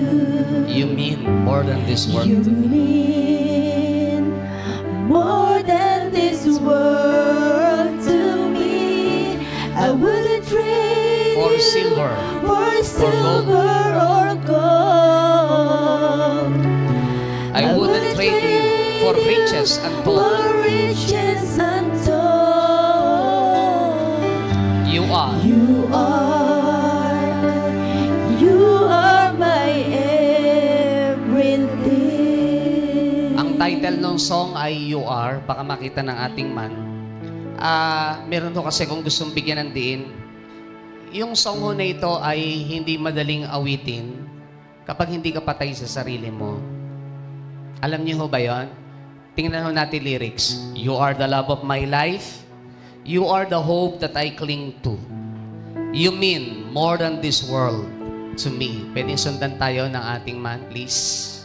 You mean more than this world You to me. mean more than this world to me. I wouldn't trade For you silver, for gold. silver or gold. I wouldn't trade you for riches and for gold. riches untold. You are. You are my everything. Ang title ng song ay You Are. Baka makita ng ating man. Meron to kasi kung gustong bigyan ng diin. Yung song ho na ito ay hindi madaling awitin kapag hindi ka patay sa sarili mo. Alam niyo ho ba yon? Tingnan ho natin lyrics. You are the love of my life. You are the hope that I cling to. You mean more than this world to me. Pwedeng sundan tayo ng ating man, please.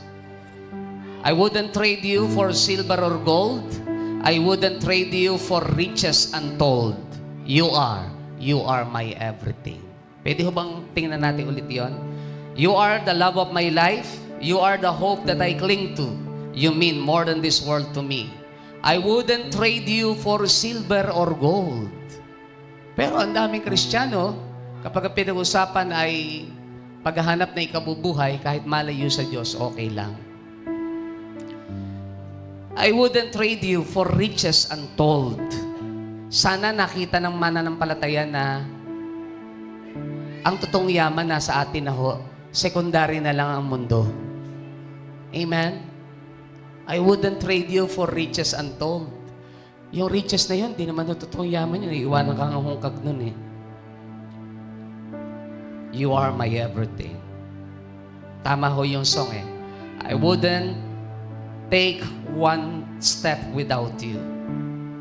I wouldn't trade you for silver or gold. I wouldn't trade you for riches untold. You are my everything. Pwede ho bang tingnan natin ulit yon? You are the love of my life. You are the hope that I cling to. You mean more than this world to me. I wouldn't trade you for silver or gold. Pero ang daming Kristiyano, kapag ang pinag-usapan ay paghahanap na ikabubuhay, kahit malayo sa Diyos, okay lang. I wouldn't trade you for riches untold. Sana nakita ng mananampalataya na ang totoong yaman nasa atin na ho, secondary na lang ang mundo. Amen? I wouldn't trade you for riches untold. Yung riches na yun, di naman totoong yaman yun. Iiwanan kang hungkag nun eh. You are my everything. Tama ho yung song eh. I wouldn't take one step without you.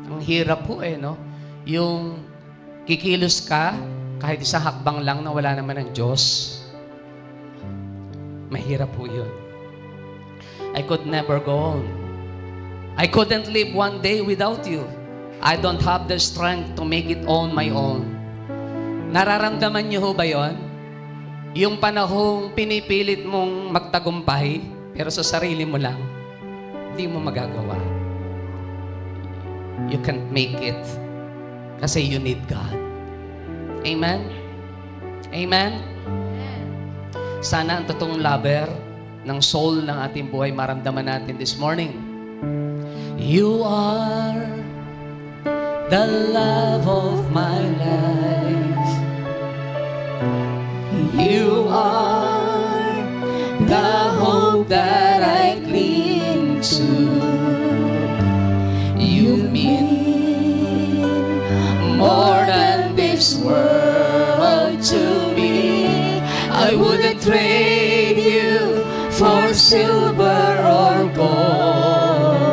Ang hirap po eh, no? Yung kikilos ka, kahit isang hakbang lang na wala naman ng Diyos. Mahirap po yun. I could never go on. I couldn't live one day without you. I don't have the strength to make it on my own. Nararamdaman niyo ho ba yun? Yung panahong pinipilit mong magtagumpay, pero sa sarili mo lang, hindi mo magagawa. You can't make it kasi you need God. Amen? Amen? Sana ang totoong lover ng soul ng ating buhay maramdaman natin this morning. You are the love of my life. You are the hope that I cling to. You mean more than this world to me. I wouldn't trade you for silver or gold.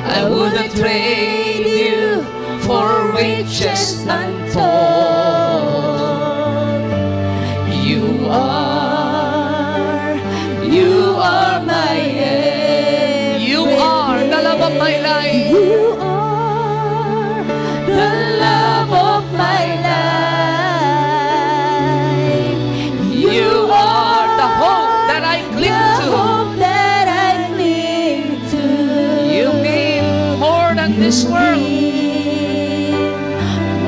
I wouldn't trade you for riches untold. You are my everything. You are the love of my life. You are this world.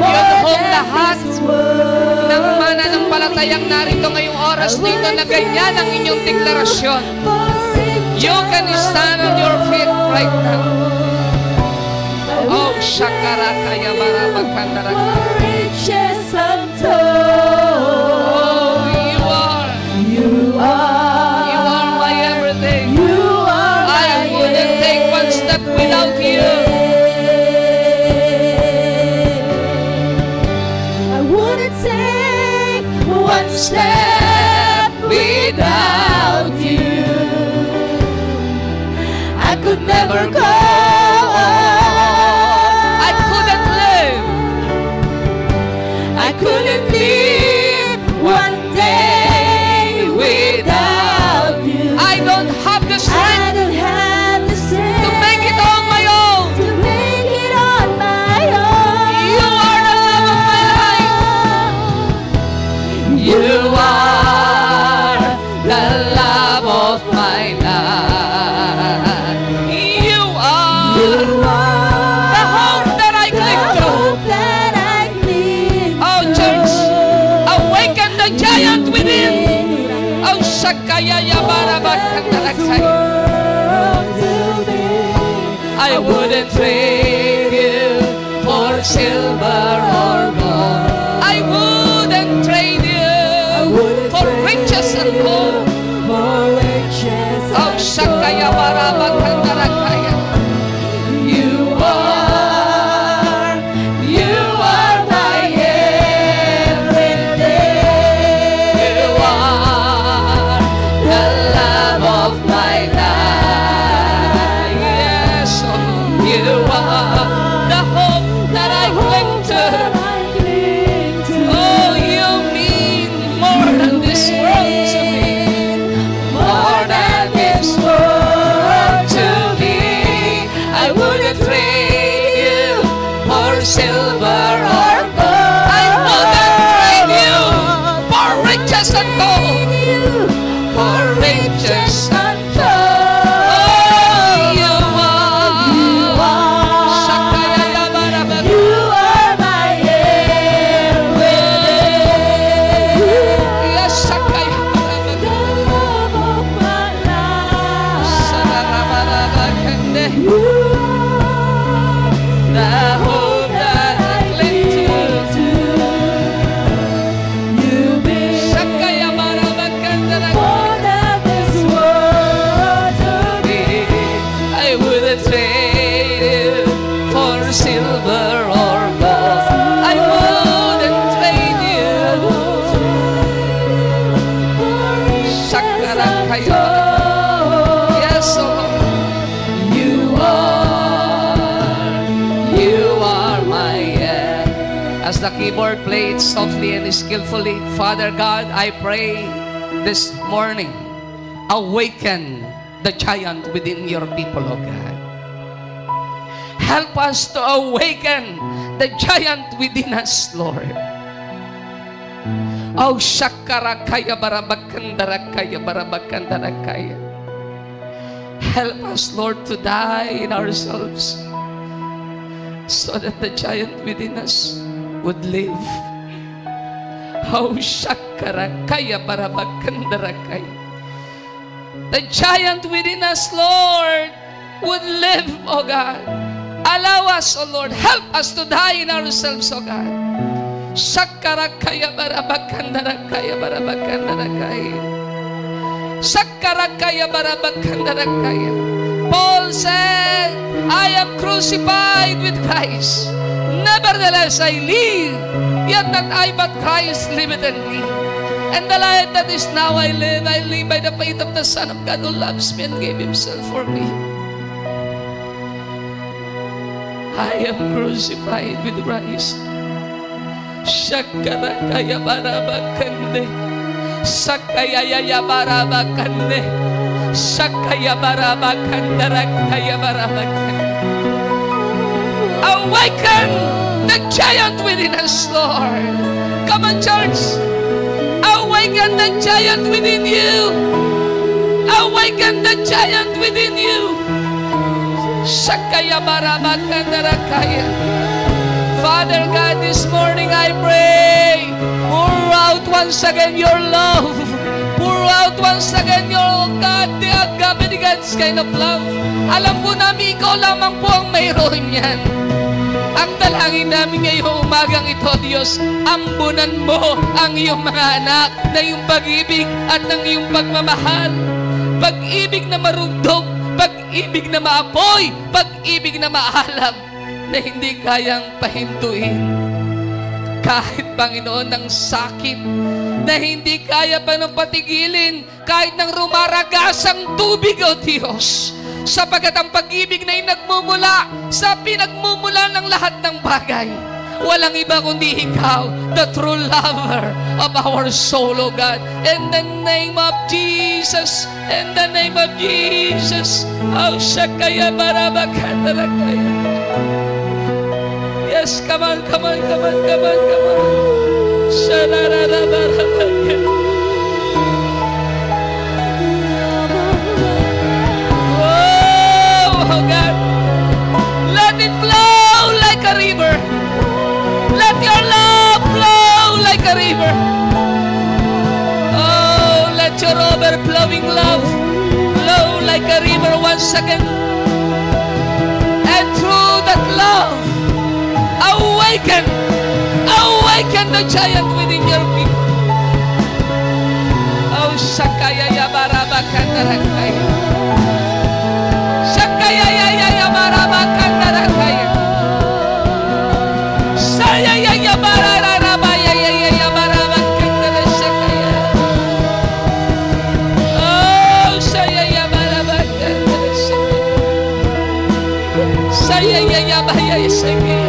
Yun hong lahat ng mananampalatayang narito ngayong oras dito na ganyan ang inyong deklarasyon. You can stand on your feet right now. Oh, Shakaraka Yabarabakandaraga. Oh, you are my everything. I wouldn't take one step without you. Step without you, I could never go on. I couldn't live. I couldn't live one day without you. I don't have the I strength don't have the strength to make it on my own. to make it on my own. You are the love of my life. You are the love of my life. You are You are the hope that I the cling to. hope that I cling Oh, church, awaken the giant within. Oh, Shakaya Yabarabakandaraksay. I wouldn't trade you for silver or gold. I wouldn't trade you for riches and gold. Oh, Shakaya Barabakandaraksay. You are my everything. You are The love of my life. yes, oh, you are the hope that I cling to. Oh, you mean more than this world to me. More than this world to me. I wouldn't trade you for silver or gold. I wouldn't trade you for riches and gold. For riches and Oh, you are. Shakaya Yabarabak. You are my everything. Yes, Shakaya Barabak. The love of my life. Sararabarabakande. You are The hope that I cling to. You mean Shakaya Barabakandaraga. more than this world to me. I wouldn't trade you for silver or gold. I wouldn't trade you. Shakarakaya. Yes, oh Lord. You are my As the keyboard played softly and skillfully, Father God, I pray this morning, awaken the giant within your people, oh God. Help us to awaken the giant within us, Lord. Oh, Shakarakaya Barabakandarakaya Barabakandarakaya. Help us, Lord, to die in ourselves so that the giant within us would live. Oh, Shakarakaya Barabakandarakaya. The giant within us, Lord, would live, oh God. Allow us, oh Lord, help us to die in ourselves, oh God. Shakarakaya Barabakandarakaya Barabakandarakaya. Shakarakaya Barabakandarakaya. Paul said, I am crucified with Christ. Nevertheless I live, yet not I but Christ liveth in me. And the life that is now I live by the faith of the Son of God who loves me and gave Himself for me. I am crucified with Christ. Shakarakaya Barabakande. Sakayaya Barabakande. Sakaya Barabakandarakaya Barabakande. Awaken the giant within us, Lord. Come on, church. Awaken the giant within you. Awaken the giant within you. Shakaya Barabakandarakaya. Father God, this morning I pray, pour out once again your love. Pour out once again your God, the agape, God's kind of love. Alam po namin, ikaw lamang po ang mayroon yan. Ang dalangin namin ngayong umagang ito, Diyos, ambunan mo ang iyong mga anak na iyong pag-ibig at ng iyong pagmamahal. Pag-ibig na marugdog, pag-ibig na maapoy, pag-ibig na maalam, na hindi kayang pahintuin. Kahit, Panginoon, ng sakit, na hindi kaya pa nang patigilin, kahit ng rumaragas ang tubig, O Diyos, sapagkat ang pag-ibig na nagmumula sa pinagmumula ng lahat ng bagay. Walang iba kundi Ikaw, the true lover of our soul, O God. In the name of Jesus, in the name of Jesus, oh, Shakaya Barabakatarakaya. Yes, come on, come on, come on, come on, come on. Sharararabarabakaya. Oh God, let it flow like a river. Let your love flow like a river. Oh, let your overflowing love flow like a river once again. And through that love, awaken the giant within your people. Oh, Shakaya Yabarabakatarakaya. Shakaya Yabarabakatarakaya. Saya Yabarabaya Yabarabakatarakaya. Oh, Saya Yabarabakatarakaya. Saya Yabaya Shakaya.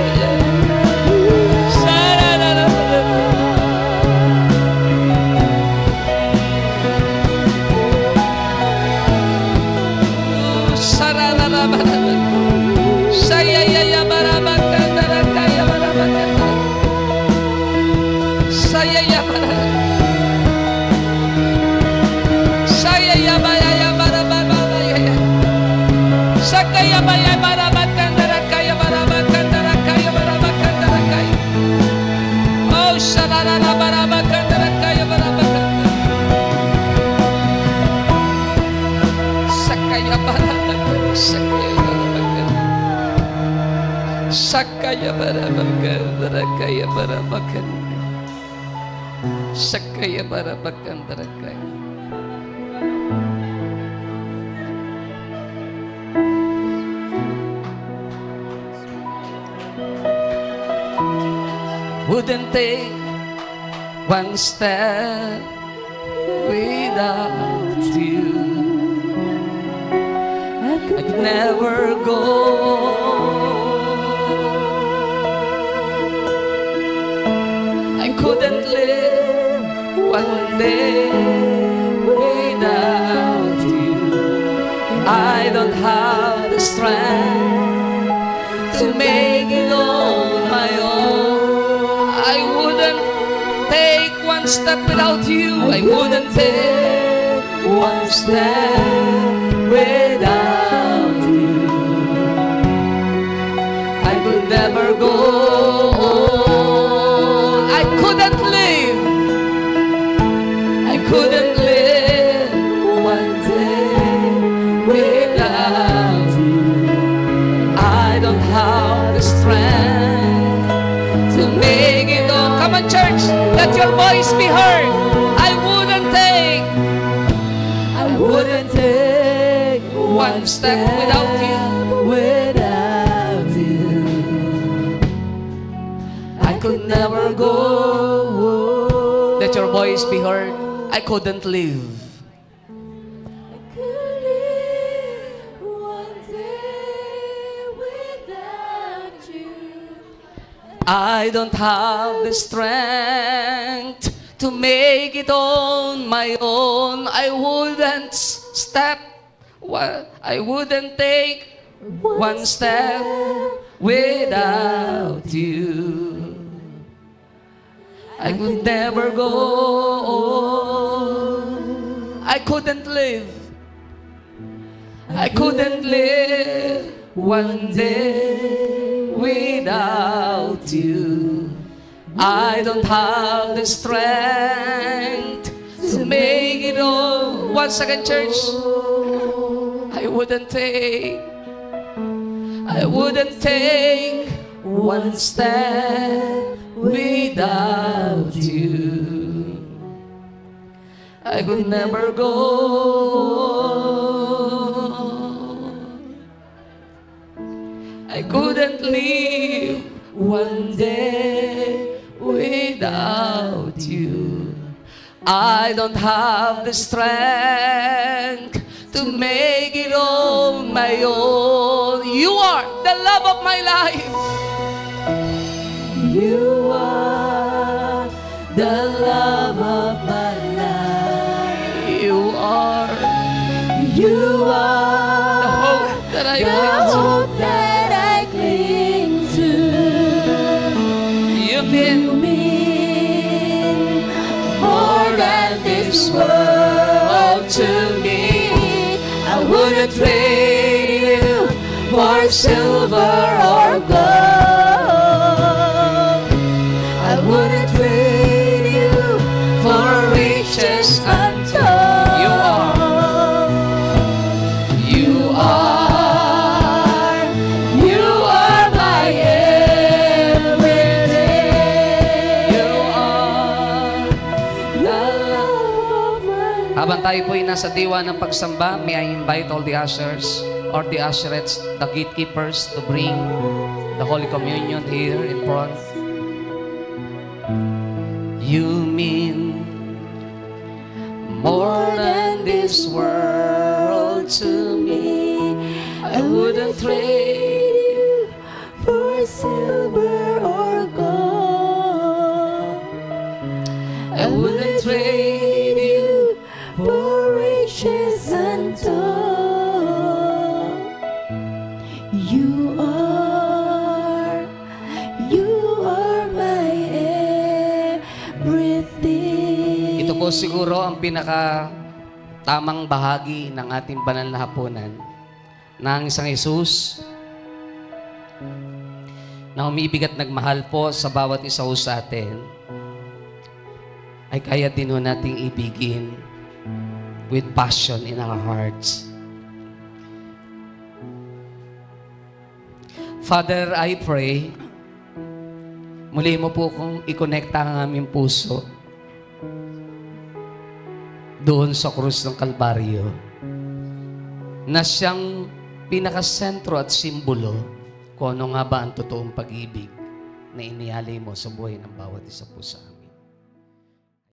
Sakaya Barabakandrakaya Barabakandra. Sakaya Barabakandrakaya. Wouldn't take one step without you. I could never go. Couldn't live one day without you. I don't have the strength to make it on my own. I wouldn't take one step without you. I wouldn't take one step without you. I could never go. Couldn't live one day without you. I don't have the strength to make it all. Come on, church, let your voice be heard. I wouldn't take one step without you. Without you, I could never go. Let your voice be heard. I couldn't live. I could live one day without you. I don't have the strength to make it on my own. I wouldn't take one step without you. I could never go. I couldn't live. I couldn't live one day without you. I don't have the strength to make it all. Once again, church. I wouldn't take one step without you. I could never go. I couldn't live one day without you. I don't have the strength to make it on my own. You are the love of my life. You are the love of my life. You are You the are hope that I the cling to. hope that I cling to. You've You been mean more than this world to me. I wouldn't trade you for silver or gold. I wouldn't trade you for riches untold. You are my everything. You are The love of my life. Habang tayo po'y nasa diwa ng pagsamba, may I invite all the ushers or the usherettes, the gatekeepers, to bring the Holy Communion here in front. You mean more than this world to me. I wouldn't trade you. For silver or gold, I wouldn't trade you. for riches untold. You are my everything. Ito po siguro ang pinaka tamang bahagi ng ating banal na hapunan na ang isang Jesus na umibig at nagmahal po sa bawat isa ho sa atin ay kaya din ho nating ibigin with passion in our hearts. Father, I pray, muli mo po kung i-connecta ang aming puso doon sa krus ng Kalbaryo na siyang pinakasentro at simbolo kung ano nga ba ang totoong pag-ibig na inialay mo sa buhay ng bawat isa po sa amin.